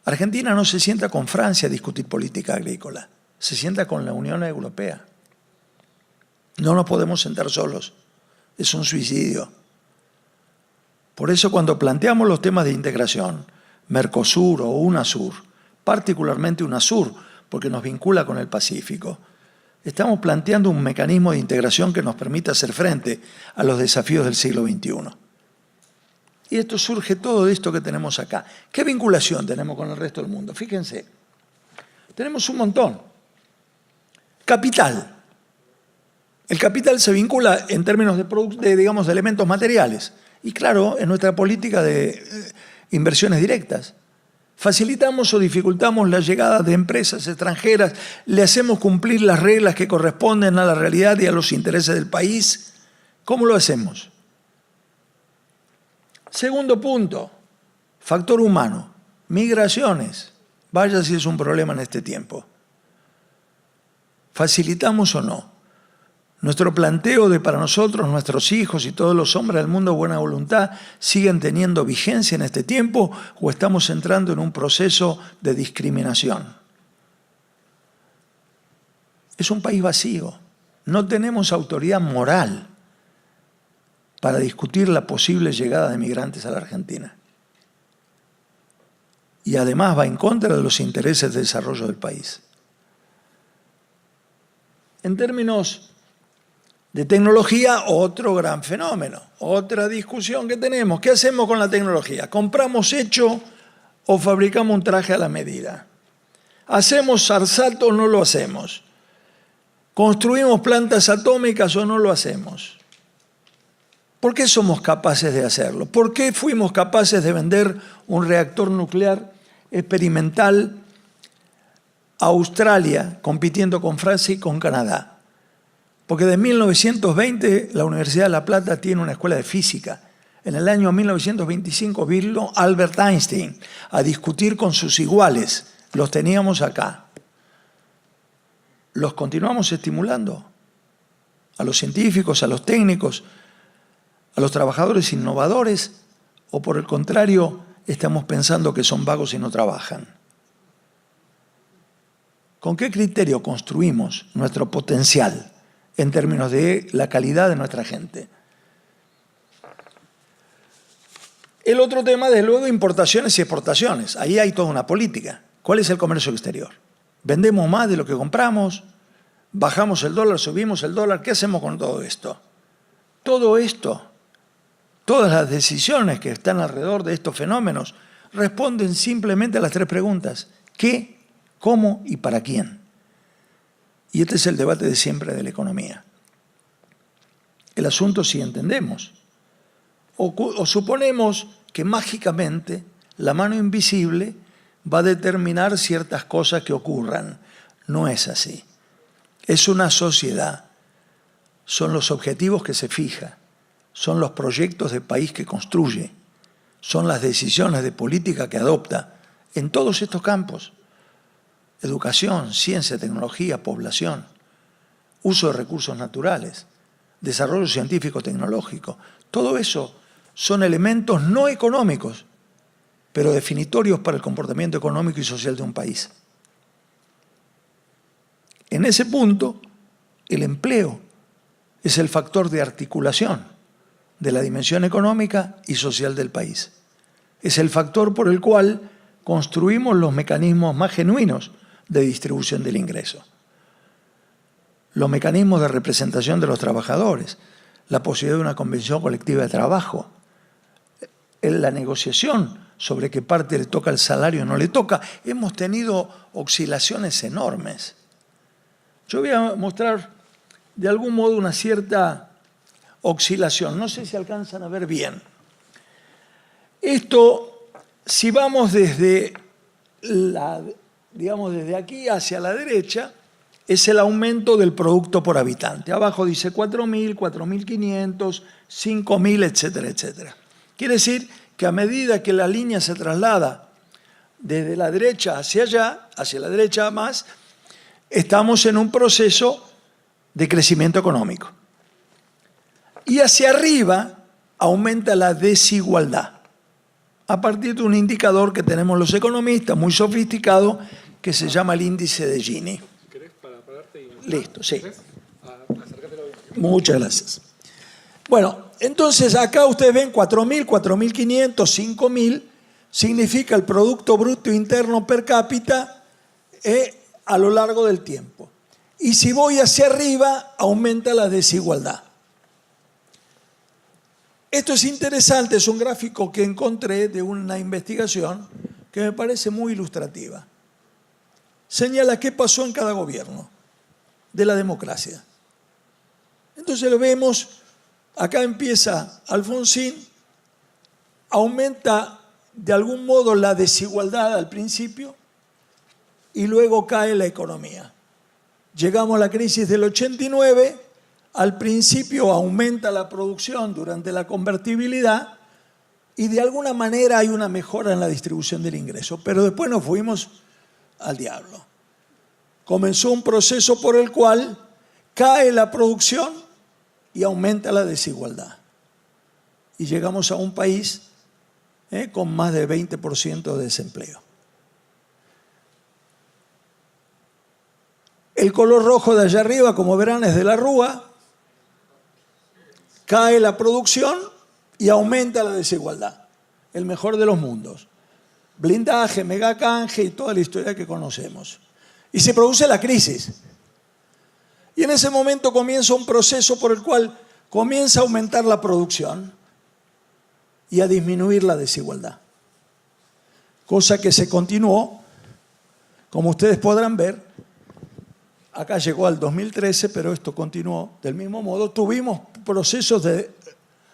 Argentina no se sienta con Francia a discutir política agrícola, se sienta con la Unión Europea. No nos podemos sentar solos, es un suicidio. Por eso cuando planteamos los temas de integración, Mercosur o UNASUR, particularmente UNASUR, porque nos vincula con el Pacífico, estamos planteando un mecanismo de integración que nos permita hacer frente a los desafíos del siglo XXI. Y esto surge todo de esto que tenemos acá. ¿Qué vinculación tenemos con el resto del mundo? Fíjense, tenemos un montón. Capital. El capital se vincula en términos de elementos materiales. Y claro, en nuestra política de inversiones directas. Facilitamos o dificultamos la llegada de empresas extranjeras, le hacemos cumplir las reglas que corresponden a la realidad y a los intereses del país. ¿Cómo lo hacemos? Segundo punto, factor humano, migraciones. Vaya si es un problema en este tiempo. ¿Facilitamos o no? Nuestro planteo de para nosotros, nuestros hijos y todos los hombres del mundo de buena voluntad siguen teniendo vigencia en este tiempo o estamos entrando en un proceso de discriminación. Es un país vacío. No tenemos autoridad moral para discutir la posible llegada de migrantes a la Argentina. Y además va en contra de los intereses de desarrollo del país. En términos de tecnología, otro gran fenómeno, otra discusión que tenemos. ¿Qué hacemos con la tecnología? ¿Compramos hecho o fabricamos un traje a la medida? ¿Hacemos ARSAT o no lo hacemos? ¿Construimos plantas atómicas o no lo hacemos? ¿Por qué somos capaces de hacerlo? ¿Por qué fuimos capaces de vender un reactor nuclear experimental a Australia, compitiendo con Francia y con Canadá? Porque de 1920 la Universidad de La Plata tiene una escuela de física. En el año 1925 vino Albert Einstein a discutir con sus iguales. Los teníamos acá. ¿Los continuamos estimulando? A los científicos, a los técnicos, a los trabajadores innovadores, o por el contrario, estamos pensando que son vagos y no trabajan. ¿Con qué criterio construimos nuestro potencial en términos de la calidad de nuestra gente? El otro tema, desde luego, importaciones y exportaciones. Ahí hay toda una política. ¿Cuál es el comercio exterior? ¿Vendemos más de lo que compramos? ¿Bajamos el dólar? ¿Subimos el dólar? ¿Qué hacemos con todo esto? Todo esto, todas las decisiones que están alrededor de estos fenómenos responden simplemente a las tres preguntas: ¿qué, cómo y para quién? Y este es el debate de siempre de la economía. El asunto, si entendemos o suponemos que mágicamente la mano invisible va a determinar ciertas cosas que ocurran. No es así. Es una sociedad. Son los objetivos que se fija. Son los proyectos de país que construye. Son las decisiones de política que adopta en todos estos campos. Educación, ciencia, tecnología, población, uso de recursos naturales, desarrollo científico-tecnológico. Todo eso son elementos no económicos, pero definitorios para el comportamiento económico y social de un país. En ese punto, el empleo es el factor de articulación de la dimensión económica y social del país. Es el factor por el cual construimos los mecanismos más genuinos de distribución del ingreso. Los mecanismos de representación de los trabajadores, la posibilidad de una convención colectiva de trabajo, la negociación sobre qué parte le toca el salario o no le toca. Hemos tenido oscilaciones enormes. Yo voy a mostrar de algún modo una cierta oscilación. No sé si alcanzan a ver bien. Esto, si vamos desde desde aquí hacia la derecha, es el aumento del producto por habitante. Abajo dice 4.000, 4.500, 5.000, etcétera, etcétera. Quiere decir que a medida que la línea se traslada desde la derecha hacia allá, hacia la derecha más, estamos en un proceso de crecimiento económico. Y hacia arriba aumenta la desigualdad, a partir de un indicador que tenemos los economistas, muy sofisticado, que se llama el índice de Gini. ¿Querés pararte y... Listo, sí. Acércatelo bien. Muchas gracias. Bueno, entonces acá ustedes ven 4.000, 4.500, 5.000, significa el Producto Bruto Interno per cápita a lo largo del tiempo. Y si voy hacia arriba, aumenta la desigualdad. Esto es interesante, es un gráfico que encontré de una investigación que me parece muy ilustrativa. Señala qué pasó en cada gobierno de la democracia. Entonces lo vemos, acá empieza Alfonsín, aumenta de algún modo la desigualdad al principio y luego cae la economía. Llegamos a la crisis del 89, al principio aumenta la producción durante la convertibilidad y de alguna manera hay una mejora en la distribución del ingreso, pero después nos fuimos al diablo. Comenzó un proceso por el cual cae la producción y aumenta la desigualdad. Y llegamos a un país con más de 20% de desempleo. El color rojo de allá arriba, como verán, es de la Rúa. Cae la producción y aumenta la desigualdad. El mejor de los mundos. Blindaje, megacanje y toda la historia que conocemos. Y se produce la crisis. Y en ese momento comienza un proceso por el cual comienza a aumentar la producción y a disminuir la desigualdad. Cosa que se continuó, como ustedes podrán ver. Acá llegó al 2013, pero esto continuó del mismo modo. Tuvimos procesos de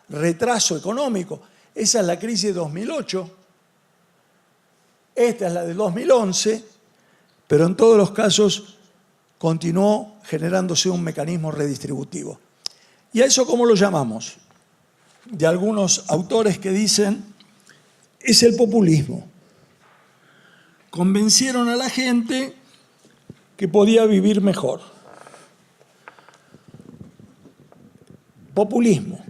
retraso económico. Esa es la crisis de 2008, esta es la de 2011, pero en todos los casos continuó generándose un mecanismo redistributivo. ¿Y a eso cómo lo llamamos? De algunos autores que dicen, es el populismo. Convencieron a la gente que podía vivir mejor. Populismo.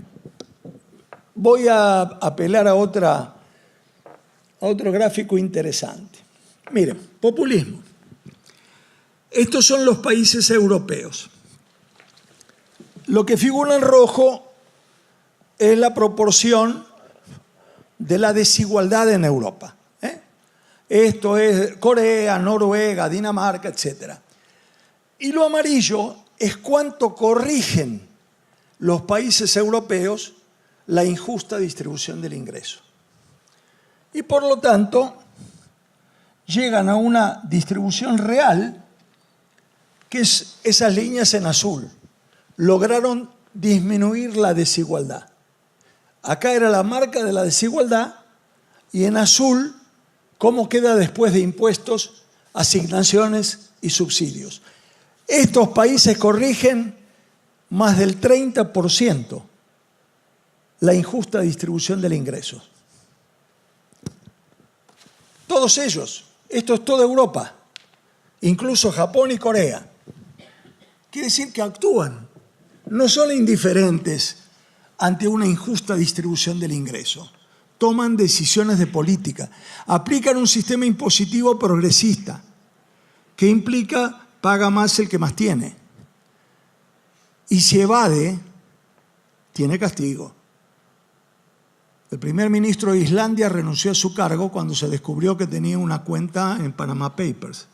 Voy a apelar a otro gráfico interesante. Miren, populismo. Estos son los países europeos. Lo que figura en rojo es la proporción de la desigualdad en Europa. Esto es Corea, Noruega, Dinamarca, etc. Y lo amarillo es cuánto corrigen los países europeos la injusta distribución del ingreso. Y por lo tanto, llegan a una distribución real, que es esas líneas en azul. Lograron disminuir la desigualdad. Acá era la marca de la desigualdad y en azul, cómo queda después de impuestos, asignaciones y subsidios. Estos países corrigen más del 30% la injusta distribución del ingreso. Todos ellos, esto es toda Europa, incluso Japón y Corea. Quiere decir que actúan, no son indiferentes ante una injusta distribución del ingreso. Toman decisiones de política, aplican un sistema impositivo progresista que implica paga más el que más tiene. Y si evade, tiene castigo. El primer ministro de Islandia renunció a su cargo cuando se descubrió que tenía una cuenta en Panama Papers,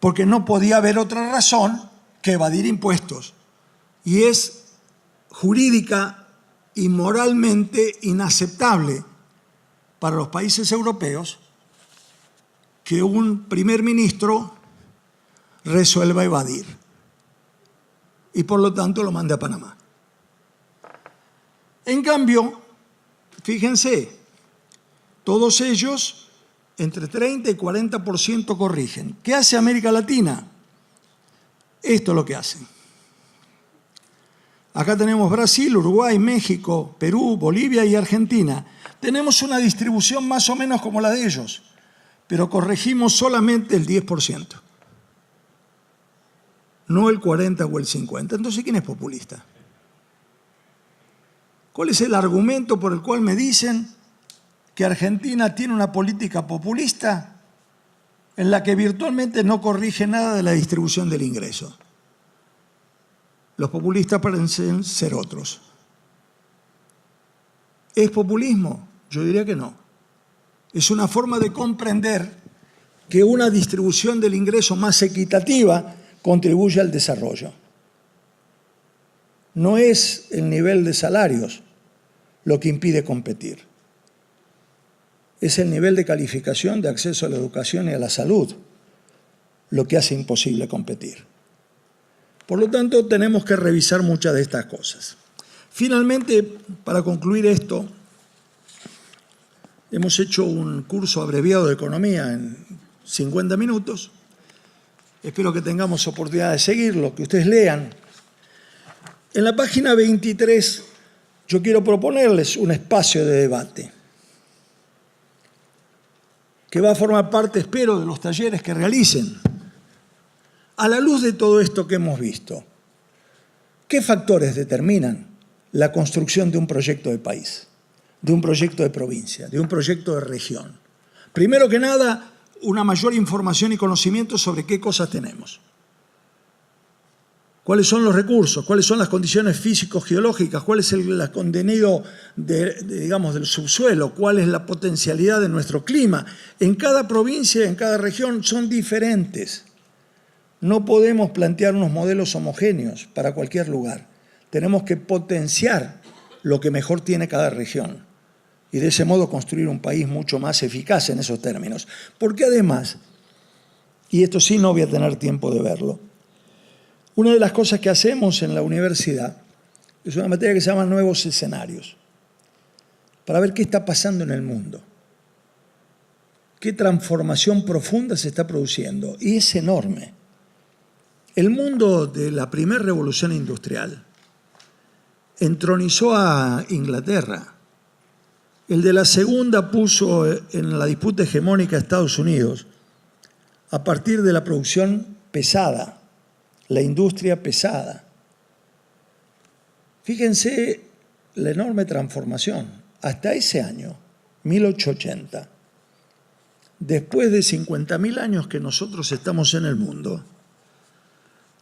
porque no podía haber otra razón que evadir impuestos. Y es jurídica y moralmente inaceptable para los países europeos que un primer ministro resuelva evadir y por lo tanto lo mande a Panamá. En cambio, fíjense, todos ellos entre 30 y 40% corrigen. ¿Qué hace América Latina? Esto es lo que hacen. Acá tenemos Brasil, Uruguay, México, Perú, Bolivia y Argentina. Tenemos una distribución más o menos como la de ellos, pero corregimos solamente el 10%, no el 40 o el 50. Entonces, ¿quién es populista? ¿Cuál es el argumento por el cual me dicen que Argentina tiene una política populista en la que virtualmente no corrige nada de la distribución del ingreso? Los populistas parecen ser otros. ¿Es populismo? Yo diría que no. Es una forma de comprender que una distribución del ingreso más equitativa contribuye al desarrollo. No es el nivel de salarios lo que impide competir. Es el nivel de calificación, de acceso a la educación y a la salud lo que hace imposible competir. Por lo tanto, tenemos que revisar muchas de estas cosas. Finalmente, para concluir esto, hemos hecho un curso abreviado de economía en 50 minutos. Espero que tengamos oportunidad de seguirlo, que ustedes lean. En la página 23 yo quiero proponerles un espacio de debate que va a formar parte, espero, de los talleres que realicen. A la luz de todo esto que hemos visto, ¿qué factores determinan la construcción de un proyecto de país, de un proyecto de provincia, de un proyecto de región? Primero que nada, una mayor información y conocimiento sobre qué cosas tenemos. ¿Cuáles son los recursos? ¿Cuáles son las condiciones físico-geológicas? ¿Cuál es el contenido del subsuelo? ¿Cuál es la potencialidad de nuestro clima? En cada provincia, en cada región son diferentes. No podemos plantear unos modelos homogéneos para cualquier lugar. Tenemos que potenciar lo que mejor tiene cada región y de ese modo construir un país mucho más eficaz en esos términos. Porque además, y esto sí no voy a tener tiempo de verlo, una de las cosas que hacemos en la universidad Es una materia que se llama Nuevos Escenarios, para ver qué está pasando en el mundo, qué transformación profunda se está produciendo, y es enorme. El mundo de la primera revolución industrial entronizó a Inglaterra. El de la segunda puso en la disputa hegemónica a Estados Unidos a partir de la producción pesada, la industria pesada. Fíjense la enorme transformación. Hasta ese año, 1880, después de 50.000 años que nosotros estamos en el mundo,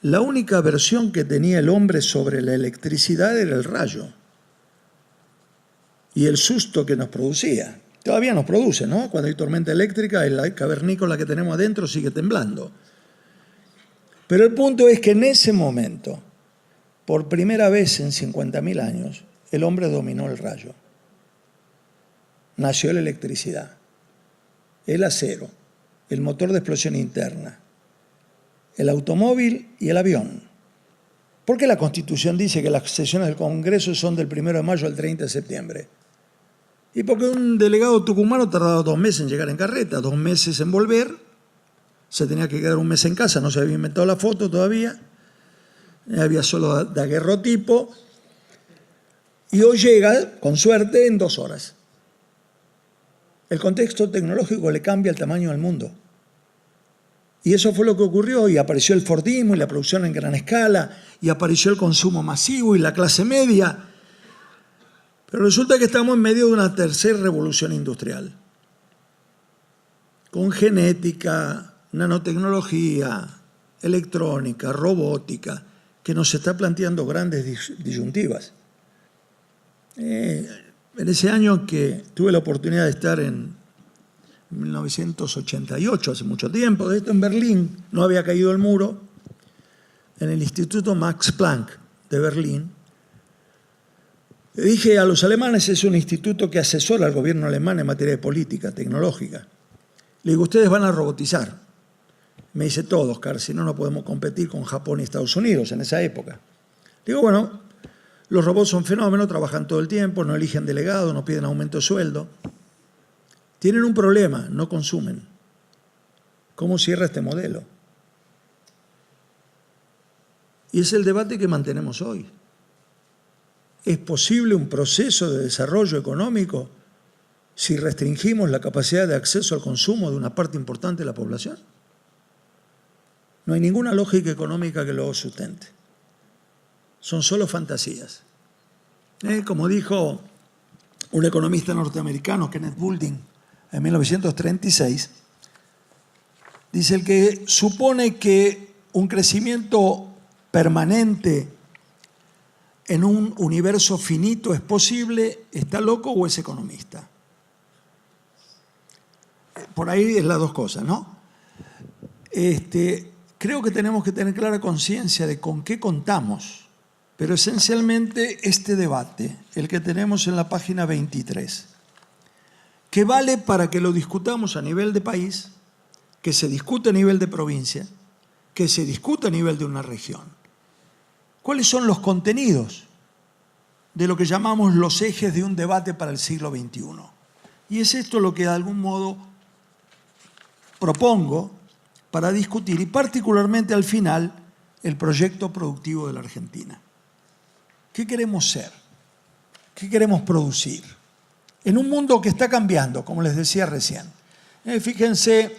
la única versión que tenía el hombre sobre la electricidad era el rayo y el susto que nos producía. Todavía nos produce, ¿no? Cuando hay tormenta eléctrica, la cavernícola que tenemos adentro sigue temblando. Pero el punto es que en ese momento, por primera vez en 50.000 años, el hombre dominó el rayo. Nació la electricidad, el acero, el motor de explosión interna, el automóvil y el avión. ¿Por qué la Constitución dice que las sesiones del Congreso son del 1 de mayo al 30 de septiembre? Y porque un delegado tucumano tardaba 2 meses en llegar en carreta, 2 meses en volver, se tenía que quedar 1 mes en casa, no se había inventado la foto todavía, había solo daguerrotipo, y hoy llega, con suerte, en 2 horas. El contexto tecnológico le cambia el tamaño del mundo. Y eso fue lo que ocurrió, y apareció el Fordismo y la producción en gran escala, y apareció el consumo masivo y la clase media. Pero resulta que estamos en medio de una tercera revolución industrial, con genética, nanotecnología, electrónica, robótica, que nos está planteando grandes disyuntivas. En ese año que tuve la oportunidad de estar en 1988, hace mucho tiempo, de esto en Berlín, no había caído el muro, en el Instituto Max Planck de Berlín, le dije a los alemanes, es un instituto que asesora al gobierno alemán en materia de política tecnológica. Le digo, ustedes van a robotizar. Me dice, todos, Carl, si no, no podemos competir con Japón y Estados Unidos en esa época. Digo, bueno, los robots son fenómenos, trabajan todo el tiempo, no eligen delegados, no piden aumento de sueldo. Tienen un problema, no consumen. ¿Cómo cierra este modelo? Y es el debate que mantenemos hoy. ¿Es posible un proceso de desarrollo económico si restringimos la capacidad de acceso al consumo de una parte importante de la población? No hay ninguna lógica económica que lo sustente. Son solo fantasías. Como dijo un economista norteamericano, Kenneth Boulding, en 1936, dice: el que supone que un crecimiento permanente en un universo finito es posible, ¿está loco o es economista? Por ahí es las dos cosas, ¿no? Creo que tenemos que tener clara conciencia de con qué contamos, pero esencialmente este debate, el que tenemos en la página 23, que vale para que lo discutamos a nivel de país, que se discute a nivel de provincia, que se discuta a nivel de una región. ¿Cuáles son los contenidos de lo que llamamos los ejes de un debate para el siglo XXI? Y es esto lo que de algún modo propongo para discutir, y particularmente al final, el proyecto productivo de la Argentina. ¿Qué queremos ser? ¿Qué queremos producir? En un mundo que está cambiando, como les decía recién. Fíjense,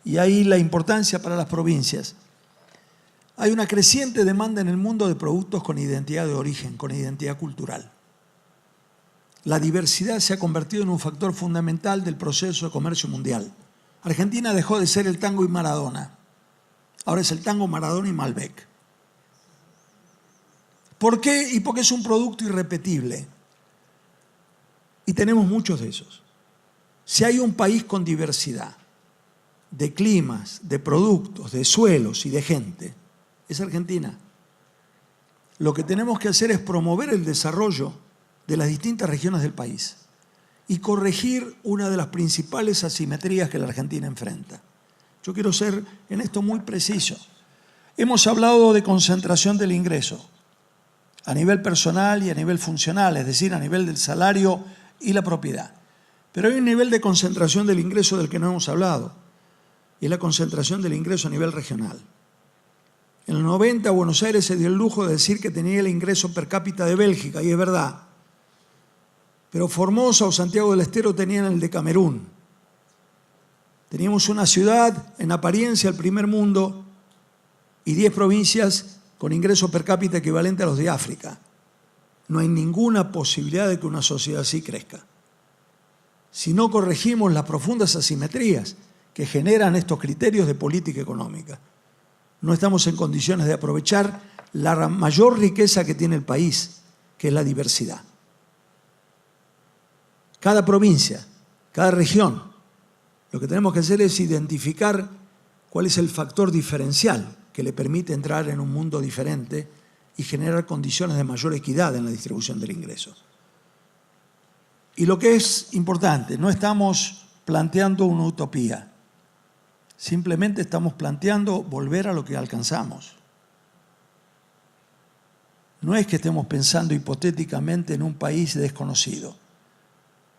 y ahí la importancia para las provincias. Hay una creciente demanda en el mundo de productos con identidad de origen, con identidad cultural. La diversidad se ha convertido en un factor fundamental del proceso de comercio mundial. Argentina dejó de ser el tango y Maradona. Ahora es el tango, Maradona y Malbec. ¿Por qué? Y porque es un producto irrepetible. Y tenemos muchos de esos. Si hay un país con diversidad de climas, de productos, de suelos y de gente, es Argentina. Lo que tenemos que hacer es promover el desarrollo de las distintas regiones del país y corregir una de las principales asimetrías que la Argentina enfrenta. Yo quiero ser en esto muy preciso. Hemos hablado de concentración del ingreso. a nivel personal y a nivel funcional, es decir, a nivel del salario y la propiedad. Pero hay un nivel de concentración del ingreso del que no hemos hablado, y es la concentración del ingreso a nivel regional. En los 90 Buenos Aires se dio el lujo de decir que tenía el ingreso per cápita de Bélgica, y es verdad. Pero Formosa o Santiago del Estero tenían el de Camerún. Teníamos una ciudad, en apariencia, el primer mundo, y 10 provincias con ingreso per cápita equivalente a los de África. No hay ninguna posibilidad de que una sociedad así crezca. Si no corregimos las profundas asimetrías que generan estos criterios de política económica, no estamos en condiciones de aprovechar la mayor riqueza que tiene el país, que es la diversidad. Cada provincia, cada región, lo que tenemos que hacer es identificar cuál es el factor diferencial que le permite entrar en un mundo diferente y generar condiciones de mayor equidad en la distribución del ingreso. Y lo que es importante, no estamos planteando una utopía, simplemente estamos planteando volver a lo que alcanzamos. No es que estemos pensando hipotéticamente en un país desconocido.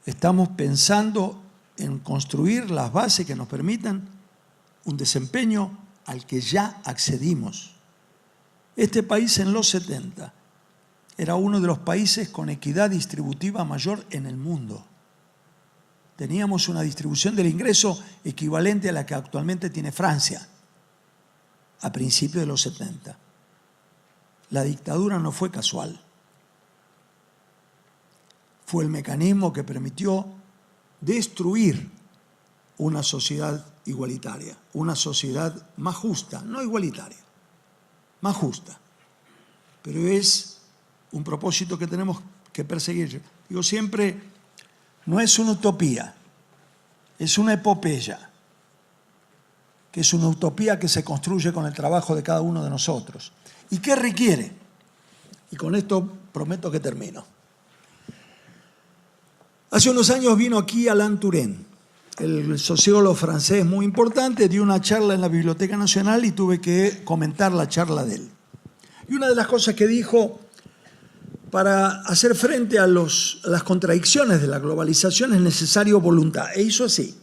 Estamos pensando en construir las bases que nos permitan un desempeño al que ya accedimos. Este país en los 70 era uno de los países con equidad distributiva mayor en el mundo. Teníamos una distribución del ingreso equivalente a la que actualmente tiene Francia, a principios de los 70. La dictadura no fue casual. Fue el mecanismo que permitió destruir una sociedad igualitaria, una sociedad más justa, no igualitaria, más justa. Pero es un propósito que tenemos que perseguir. Digo siempre, no es una utopía, es una epopeya, que es una utopía que se construye con el trabajo de cada uno de nosotros. ¿Y qué requiere? Y con esto prometo que termino. Hace unos años vino aquí Alain Touraine, el sociólogo francés muy importante, dio una charla en la Biblioteca Nacional y tuve que comentar la charla de él. Y una de las cosas que dijo, para hacer frente a las contradicciones de la globalización es necesario voluntad. E hizo así,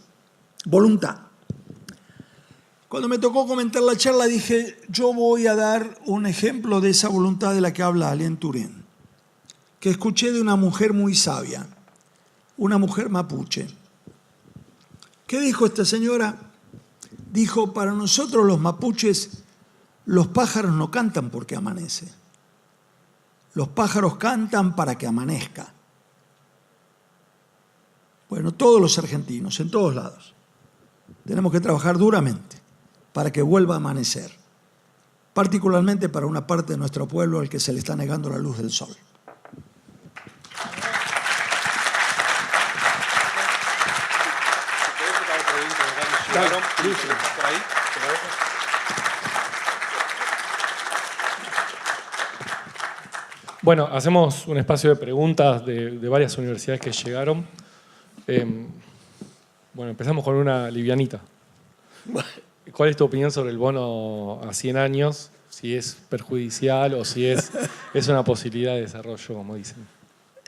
voluntad. Cuando me tocó comentar la charla dije, yo voy a dar un ejemplo de esa voluntad de la que habla Alain Touraine, que escuché de una mujer muy sabia, una mujer mapuche. ¿Qué dijo esta señora? Dijo, para nosotros los mapuches, los pájaros no cantan porque amanece. Los pájaros cantan para que amanezca. Bueno, todos los argentinos, en todos lados, tenemos que trabajar duramente para que vuelva a amanecer, particularmente para una parte de nuestro pueblo al que se le está negando la luz del sol. Bueno, hacemos un espacio de preguntas de varias universidades que llegaron. Bueno, empezamos con una livianita. ¿Cuál es tu opinión sobre el bono a 100 años? Si es perjudicial o si es una posibilidad de desarrollo, como dicen.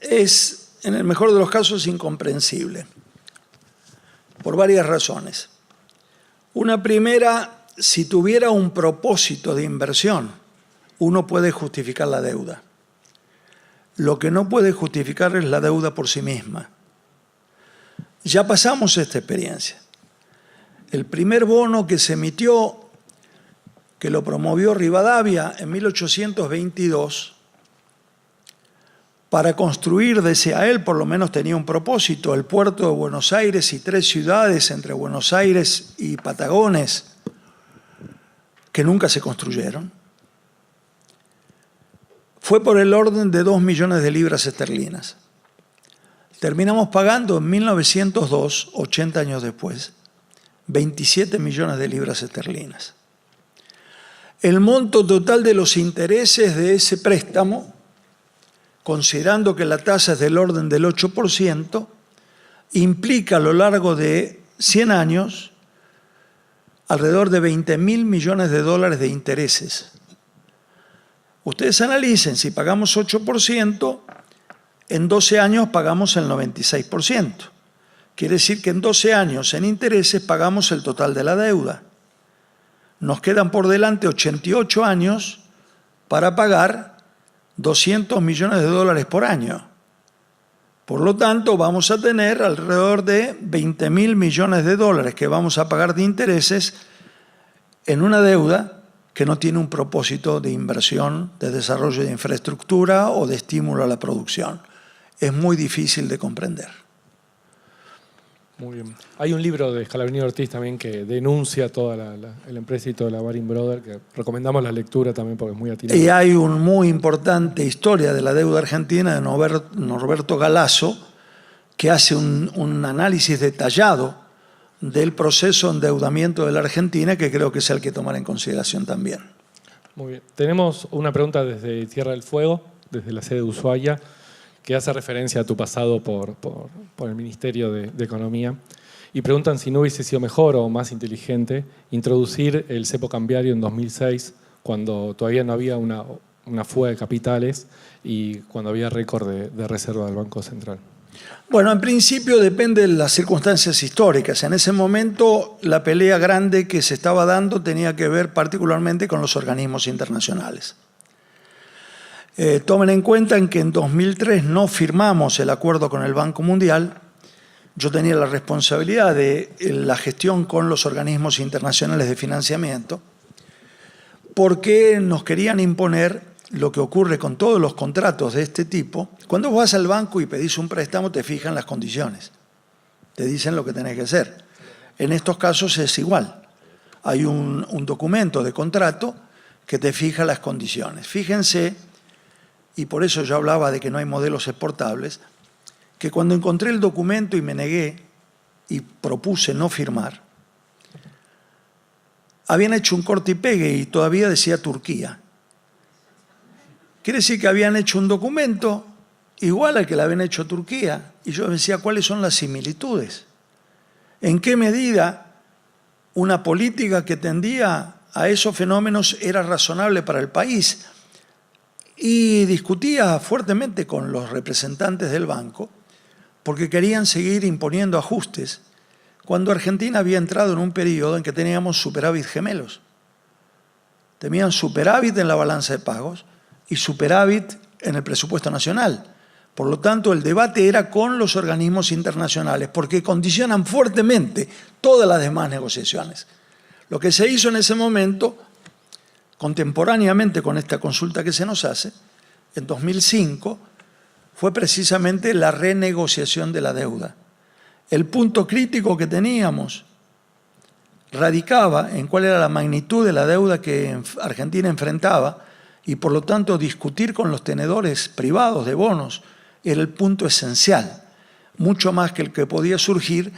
Es, en el mejor de los casos, incomprensible, por varias razones. Una primera, si tuviera un propósito de inversión, uno puede justificar la deuda. Lo que no puede justificar es la deuda por sí misma. Ya pasamos esta experiencia. El primer bono que se emitió, que lo promovió Rivadavia en 1822, para construir, decía él, por lo menos tenía un propósito, el puerto de Buenos Aires y 3 ciudades entre Buenos Aires y Patagones, que nunca se construyeron. Fue por el orden de 2 millones de libras esterlinas. Terminamos pagando en 1902, 80 años después, 27 millones de libras esterlinas. El monto total de los intereses de ese préstamo, considerando que la tasa es del orden del 8%, implica a lo largo de 100 años alrededor de 20.000 millones de dólares de intereses. Ustedes analicen, si pagamos 8%, en 12 años pagamos el 96%. Quiere decir que en 12 años en intereses pagamos el total de la deuda. Nos quedan por delante 88 años para pagar 200 millones de dólares por año. Por lo tanto, vamos a tener alrededor de 20.000 millones de dólares que vamos a pagar de intereses en una deuda que no tiene un propósito de inversión, de desarrollo de infraestructura o de estímulo a la producción. Es muy difícil de comprender. Muy bien. Hay un libro de Scalabrini Ortiz también que denuncia toda el empréstito de la Baring Brothers, que recomendamos la lectura también porque es muy atinado. Y hay una muy importante historia de la deuda argentina de Norberto Galasso, que hace un análisis detallado del proceso de endeudamiento de la Argentina, que creo que es el que tomar en consideración también. Muy bien. Tenemos una pregunta desde Tierra del Fuego, desde la sede de Ushuaia, que hace referencia a tu pasado por el Ministerio de Economía, y preguntan si no hubiese sido mejor o más inteligente introducir el cepo cambiario en 2006, cuando todavía no había una fuga de capitales y cuando había récord de reserva del Banco Central. Bueno, en principio depende de las circunstancias históricas. En ese momento la pelea grande que se estaba dando tenía que ver particularmente con los organismos internacionales. Tomen en cuenta que en 2003 no firmamos el acuerdo con el Banco Mundial. Yo tenía la responsabilidad de la gestión con los organismos internacionales de financiamiento, porque nos querían imponer lo que ocurre con todos los contratos de este tipo. Cuando vas al banco y pedís un préstamo, te fijan las condiciones, te dicen lo que tenés que hacer. En estos casos es igual. Hay un documento de contrato que te fija las condiciones. Fíjense, y por eso yo hablaba de que no hay modelos exportables, que cuando encontré el documento y me negué y propuse no firmar, habían hecho un corte y pegue y todavía decía Turquía. Quiere decir que habían hecho un documento igual al que le habían hecho Turquía. Y yo decía, ¿cuáles son las similitudes? ¿En qué medida una política que tendía a esos fenómenos era razonable para el país? Y discutía fuertemente con los representantes del banco porque querían seguir imponiendo ajustes cuando Argentina había entrado en un periodo en que teníamos superávit gemelos. Tenían superávit en la balanza de pagos y superávit en el presupuesto nacional. Por lo tanto, el debate era con los organismos internacionales porque condicionan fuertemente todas las demás negociaciones. Lo que se hizo en ese momento, contemporáneamente con esta consulta que se nos hace, en 2005, fue precisamente la renegociación de la deuda. El punto crítico que teníamos radicaba en cuál era la magnitud de la deuda que Argentina enfrentaba y, por lo tanto, discutir con los tenedores privados de bonos era el punto esencial, mucho más que el que podía surgir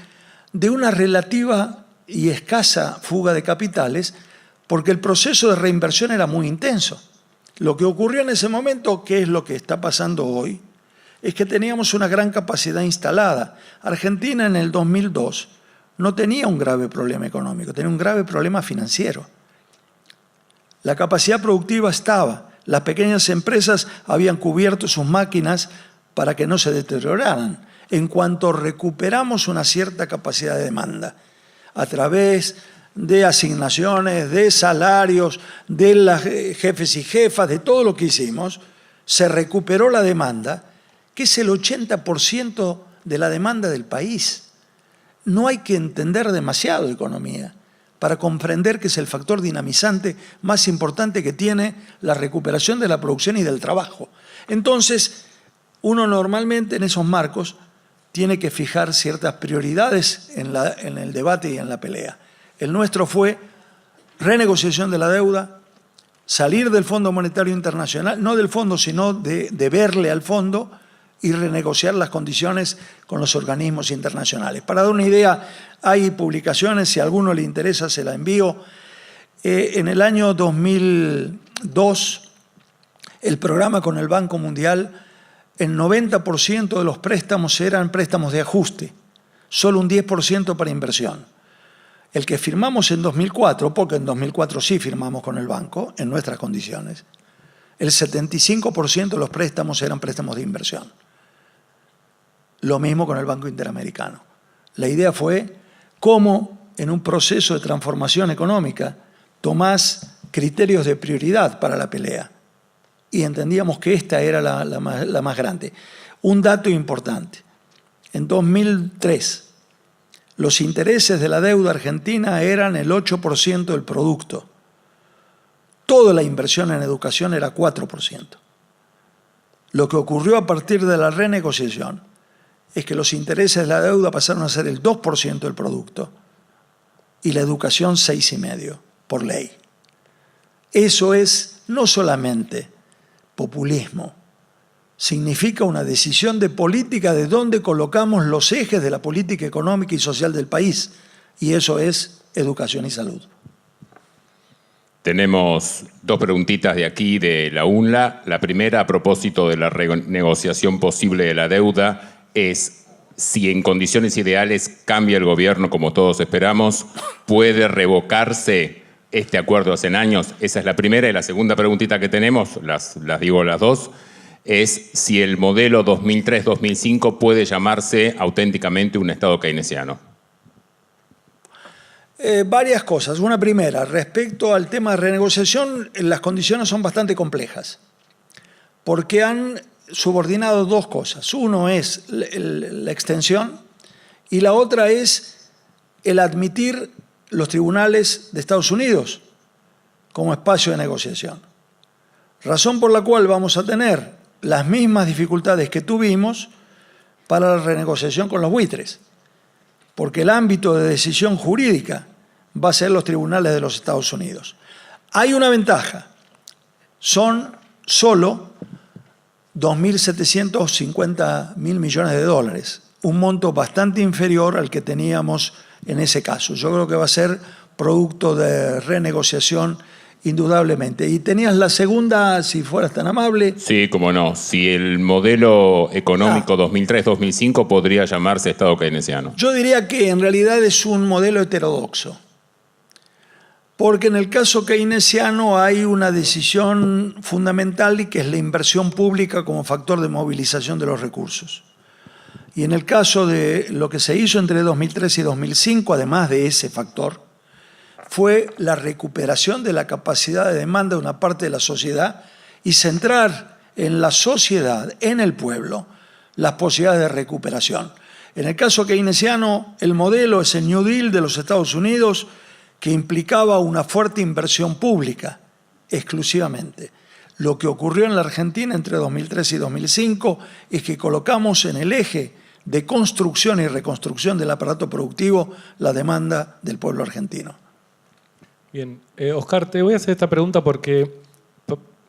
de una relativa y escasa fuga de capitales, porque el proceso de reinversión era muy intenso. Lo que ocurrió en ese momento, que es lo que está pasando hoy, es que teníamos una gran capacidad instalada. Argentina en el 2002 no tenía un grave problema económico, tenía un grave problema financiero. La capacidad productiva estaba, las pequeñas empresas habían cubierto sus máquinas para que no se deterioraran. En cuanto recuperamos una cierta capacidad de demanda, a través de asignaciones, de salarios, de las jefes y jefas, de todo lo que hicimos, se recuperó la demanda, que es el 80% de la demanda del país. No hay que entender demasiado de economía para comprender que es el factor dinamizante más importante que tiene la recuperación de la producción y del trabajo. Entonces, uno normalmente en esos marcos tiene que fijar ciertas prioridades en el debate y en la pelea. El nuestro fue renegociación de la deuda, salir del Fondo Monetario Internacional, no del fondo, sino de verle al fondo y renegociar las condiciones con los organismos internacionales. Para dar una idea, hay publicaciones, si a alguno le interesa se la envío. En el año 2002, el programa con el Banco Mundial, el 90% de los préstamos eran préstamos de ajuste, solo un 10% para inversión. El que firmamos en 2004, porque en 2004 sí firmamos con el banco, en nuestras condiciones, El 75% de los préstamos eran préstamos de inversión. Lo mismo con el Banco Interamericano. La idea fue cómo en un proceso de transformación económica tomás criterios de prioridad para la pelea. Y entendíamos que esta era la más grande. Un dato importante. En 2003, los intereses de la deuda argentina eran el 8% del producto. Toda la inversión en educación era 4%. Lo que ocurrió a partir de la renegociación es que los intereses de la deuda pasaron a ser el 2% del producto y la educación 6,5% por ley. Eso es no solamente populismo, significa una decisión de política de dónde colocamos los ejes de la política económica y social del país, y eso es educación y salud. Tenemos dos preguntitas de aquí de la UNLA. La primera, a propósito de la renegociación posible de la deuda, es si en condiciones ideales cambia el gobierno como todos esperamos, ¿puede revocarse este acuerdo hace años? Esa es la primera. Y la segunda preguntita que tenemos, las digo las dos, es si el modelo 2003-2005 puede llamarse auténticamente un Estado keynesiano. Varias cosas. Una primera, respecto al tema de renegociación, las condiciones son bastante complejas, porque han subordinado dos cosas. Uno es la extensión y la otra es el admitir los tribunales de Estados Unidos como espacio de negociación. Razón por la cual vamos a tener las mismas dificultades que tuvimos para la renegociación con los buitres, porque el ámbito de decisión jurídica va a ser los tribunales de los Estados Unidos. Hay una ventaja, son solo 2.750.000 millones de dólares, un monto bastante inferior al que teníamos en ese caso. Yo creo que va a ser producto de renegociación indudablemente. Y tenías la segunda, si fueras tan amable. Sí, cómo no. Si el modelo económico 2003-2005 podría llamarse Estado keynesiano. Yo diría que en realidad es un modelo heterodoxo. Porque en el caso keynesiano hay una decisión fundamental y que es la inversión pública como factor de movilización de los recursos. Y en el caso de lo que se hizo entre 2003 y 2005, además de ese factor, fue la recuperación de la capacidad de demanda de una parte de la sociedad y centrar en la sociedad, en el pueblo, las posibilidades de recuperación. En el caso keynesiano, el modelo es el New Deal de los Estados Unidos, que implicaba una fuerte inversión pública, exclusivamente. Lo que ocurrió en la Argentina entre 2003 y 2005 es que colocamos en el eje de construcción y reconstrucción del aparato productivo la demanda del pueblo argentino. Bien, Oscar, te voy a hacer esta pregunta porque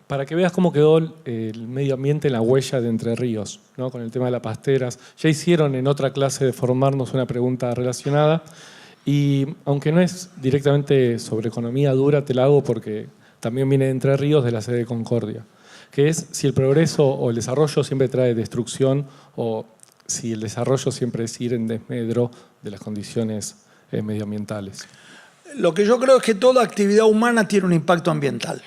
para que veas cómo quedó el medio ambiente en la huella de Entre Ríos, ¿no? Con el tema de las pasteras. Ya hicieron en otra clase de formarnos una pregunta relacionada y aunque no es directamente sobre economía dura, te la hago porque también viene de Entre Ríos, de la sede de Concordia, que es si el progreso o el desarrollo siempre trae destrucción o si el desarrollo siempre es ir en desmedro de las condiciones medioambientales. Lo que yo creo es que toda actividad humana tiene un impacto ambiental.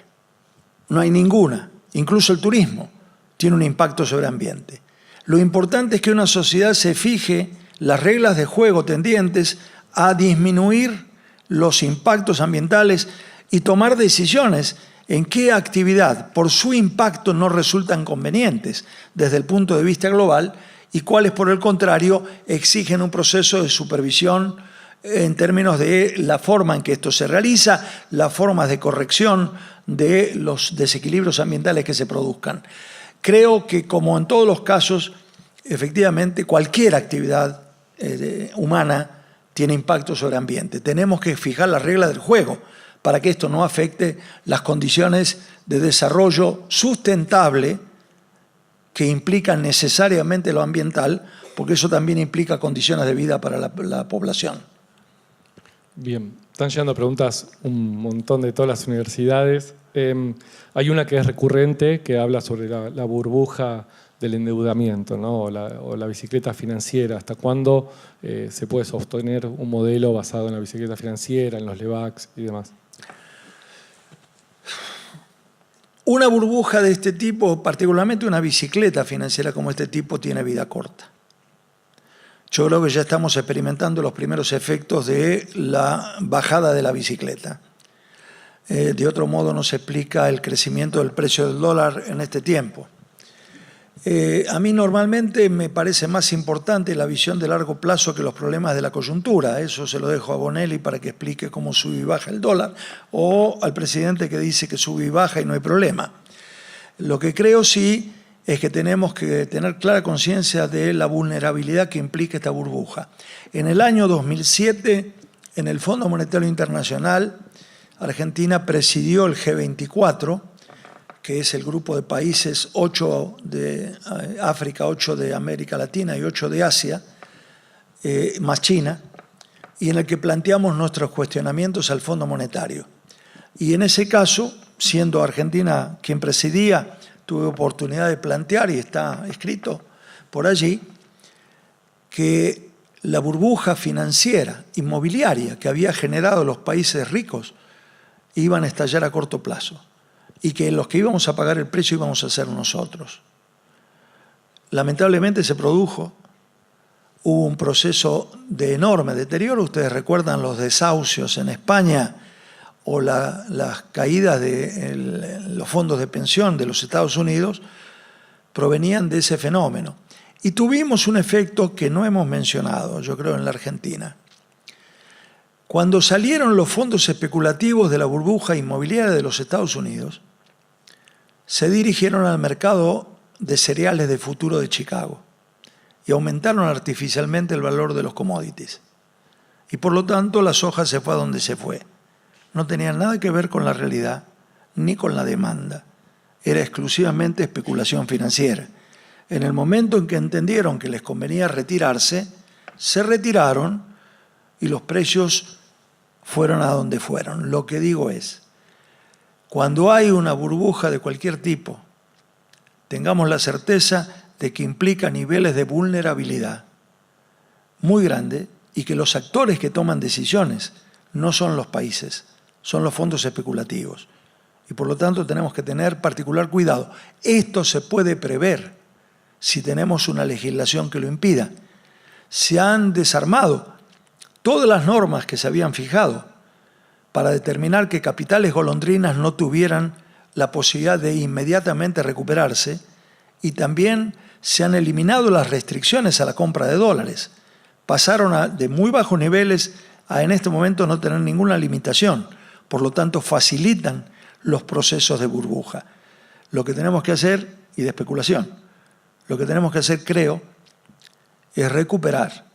No hay ninguna, incluso el turismo tiene un impacto sobre el ambiente. Lo importante es que una sociedad se fije las reglas de juego tendientes a disminuir los impactos ambientales y tomar decisiones en qué actividad por su impacto no resultan convenientes desde el punto de vista global y cuáles por el contrario exigen un proceso de supervisión en términos de la forma en que esto se realiza, las formas de corrección de los desequilibrios ambientales que se produzcan. Creo que, como en todos los casos, efectivamente, cualquier actividad humana tiene impacto sobre el ambiente. Tenemos que fijar las reglas del juego para que esto no afecte las condiciones de desarrollo sustentable que implican necesariamente lo ambiental, porque eso también implica condiciones de vida para la población. Bien, están llegando preguntas un montón de todas las universidades. Hay una que es recurrente, que habla sobre la burbuja del endeudamiento, ¿no? o la bicicleta financiera. ¿Hasta cuándo se puede sostener un modelo basado en la bicicleta financiera, en los LEVACs y demás? Una burbuja de este tipo, particularmente una bicicleta financiera como este tipo, tiene vida corta. Yo creo que ya estamos experimentando los primeros efectos de la bajada de la bicicleta. De otro modo no se explica el crecimiento del precio del dólar en este tiempo. A mí normalmente me parece más importante la visión de largo plazo que los problemas de la coyuntura. Eso se lo dejo a Bonelli para que explique cómo sube y baja el dólar, o al presidente que dice que sube y baja y no hay problema. Lo que creo sí es que tenemos que tener clara conciencia de la vulnerabilidad que implica esta burbuja. En el año 2007, en el Fondo Monetario Internacional, Argentina presidió el G24, que es el grupo de países, 8 de África, 8 de América Latina y 8 de Asia, más China, y en el que planteamos nuestros cuestionamientos al Fondo Monetario. Y en ese caso, siendo Argentina quien presidía, tuve oportunidad de plantear, y está escrito por allí, que la burbuja financiera, inmobiliaria, que había generado los países ricos, iban a estallar a corto plazo, y que los que íbamos a pagar el precio íbamos a ser nosotros. Lamentablemente se produjo, hubo un proceso de enorme deterioro. Ustedes recuerdan los desahucios en España o las caídas de los fondos de pensión de los Estados Unidos, provenían de ese fenómeno. Y tuvimos un efecto que no hemos mencionado, yo creo, en la Argentina. Cuando salieron los fondos especulativos de la burbuja inmobiliaria de los Estados Unidos, se dirigieron al mercado de cereales de futuro de Chicago y aumentaron artificialmente el valor de los commodities. Y por lo tanto la soja se fue a donde se fue. No tenía nada que ver con la realidad ni con la demanda. Era exclusivamente especulación financiera. En el momento en que entendieron que les convenía retirarse, se retiraron y los precios fueron a donde fueron. Lo que digo es, cuando hay una burbuja de cualquier tipo, tengamos la certeza de que implica niveles de vulnerabilidad muy grandes y que los actores que toman decisiones no son los países, son los fondos especulativos. Y por lo tanto tenemos que tener particular cuidado. Esto se puede prever si tenemos una legislación que lo impida. Se han desarmado todas las normas que se habían fijado para determinar que capitales golondrinas no tuvieran la posibilidad de inmediatamente recuperarse, y también se han eliminado las restricciones a la compra de dólares. Pasaron de muy bajos niveles a en este momento no tener ninguna limitación. Por lo tanto, facilitan los procesos de burbuja. Lo que tenemos que hacer, y de especulación, lo que tenemos que hacer, creo, es recuperar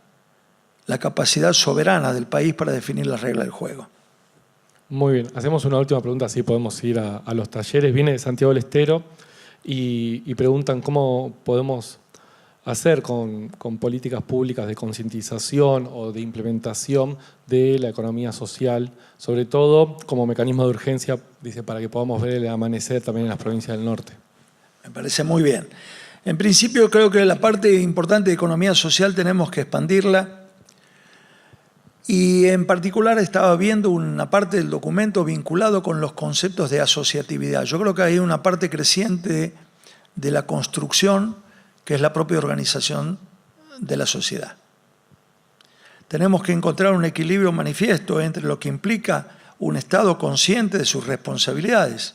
la capacidad soberana del país para definir las reglas del juego. Muy bien, hacemos una última pregunta, así podemos ir a los talleres. Viene de Santiago del Estero y preguntan cómo podemos hacer con políticas públicas de concientización o de implementación de la economía social, sobre todo como mecanismo de urgencia, dice, para que podamos ver el amanecer también en las provincias del norte. Me parece muy bien. En principio creo que la parte importante de economía social tenemos que expandirla. Y en particular estaba viendo una parte del documento vinculado con los conceptos de asociatividad. Yo creo que hay una parte creciente de la construcción que es la propia organización de la sociedad. Tenemos que encontrar un equilibrio manifiesto entre lo que implica un Estado consciente de sus responsabilidades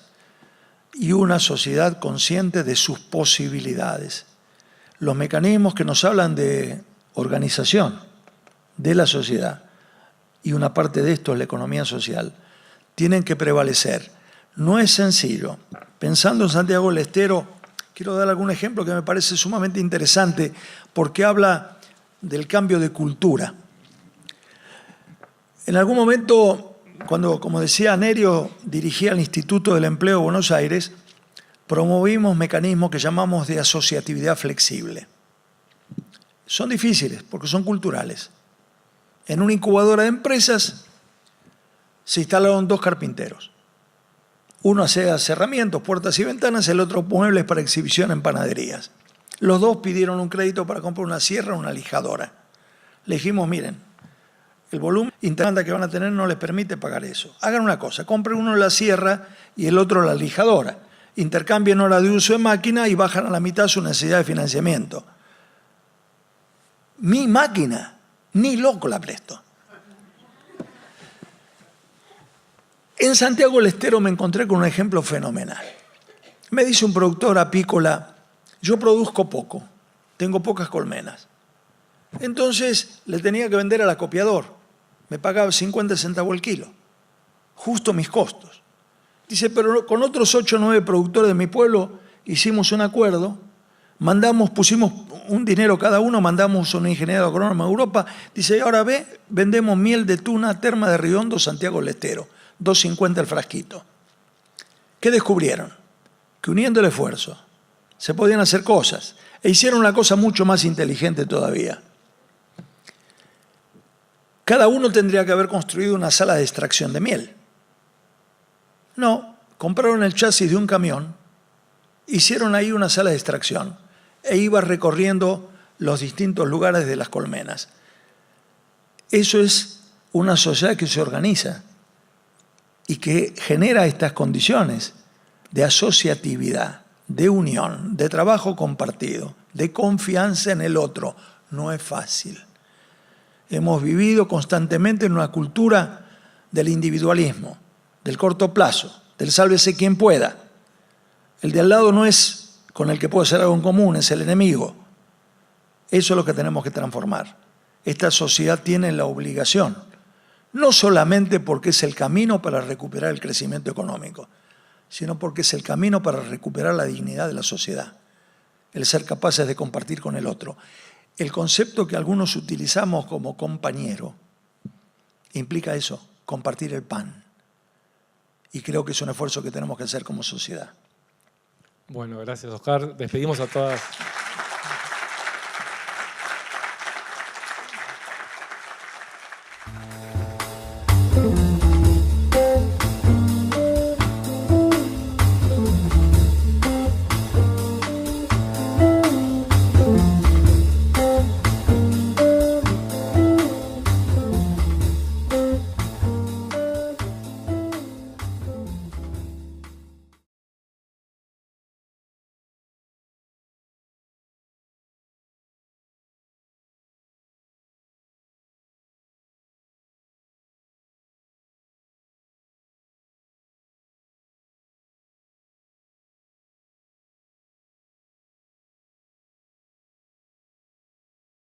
y una sociedad consciente de sus posibilidades. Los mecanismos que nos hablan de organización de la sociedad, y una parte de esto es la economía social, tienen que prevalecer. No es sencillo. Pensando en Santiago del Estero, quiero dar algún ejemplo que me parece sumamente interesante porque habla del cambio de cultura. En algún momento, cuando, como decía Nerio, dirigía el Instituto del Empleo de Buenos Aires, promovimos mecanismos que llamamos de asociatividad flexible. Son difíciles porque son culturales. En una incubadora de empresas se instalaron 2 carpinteros. Uno hacía cerramientos, puertas y ventanas, el otro muebles para exhibición en panaderías. Los 2 pidieron un crédito para comprar una sierra o una lijadora. Le dijimos, miren, el volumen interno que van a tener no les permite pagar eso. Hagan una cosa, compren uno la sierra y el otro la lijadora. intercambien hora de uso de máquina y bajan a la mitad su necesidad de financiamiento. Mi máquina, ni loco la presto. En Santiago del Estero me encontré con un ejemplo fenomenal. Me dice un productor apícola, yo produzco poco, tengo pocas colmenas. Entonces le tenía que vender al acopiador. Me pagaba 50 centavos el kilo, justo mis costos. Dice, pero con otros 8 o 9 productores de mi pueblo hicimos un acuerdo, pusimos un dinero cada uno, mandamos a un ingeniero agrónomo a Europa. Dice, ahora vendemos miel de tuna, Terma de Riondo, Santiago del Estero, 2.50 el frasquito. ¿Qué descubrieron? Que uniendo el esfuerzo se podían hacer cosas. E hicieron una cosa mucho más inteligente todavía. Cada uno tendría que haber construido una sala de extracción de miel. No, compraron el chasis de un camión, hicieron ahí una sala de extracción e iba recorriendo los distintos lugares de las colmenas. Eso es una sociedad que se organiza y que genera estas condiciones de asociatividad, de unión, de trabajo compartido, de confianza en el otro. No es fácil. Hemos vivido constantemente en una cultura del individualismo, del corto plazo, del sálvese quien pueda. El de al lado no es con el que puede hacer algo en común, es el enemigo. Eso es lo que tenemos que transformar. Esta sociedad tiene la obligación, no solamente porque es el camino para recuperar el crecimiento económico, sino porque es el camino para recuperar la dignidad de la sociedad, el ser capaces de compartir con el otro. El concepto que algunos utilizamos como compañero implica eso, compartir el pan. Y creo que es un esfuerzo que tenemos que hacer como sociedad. Bueno, gracias, Oscar. Despedimos a todas.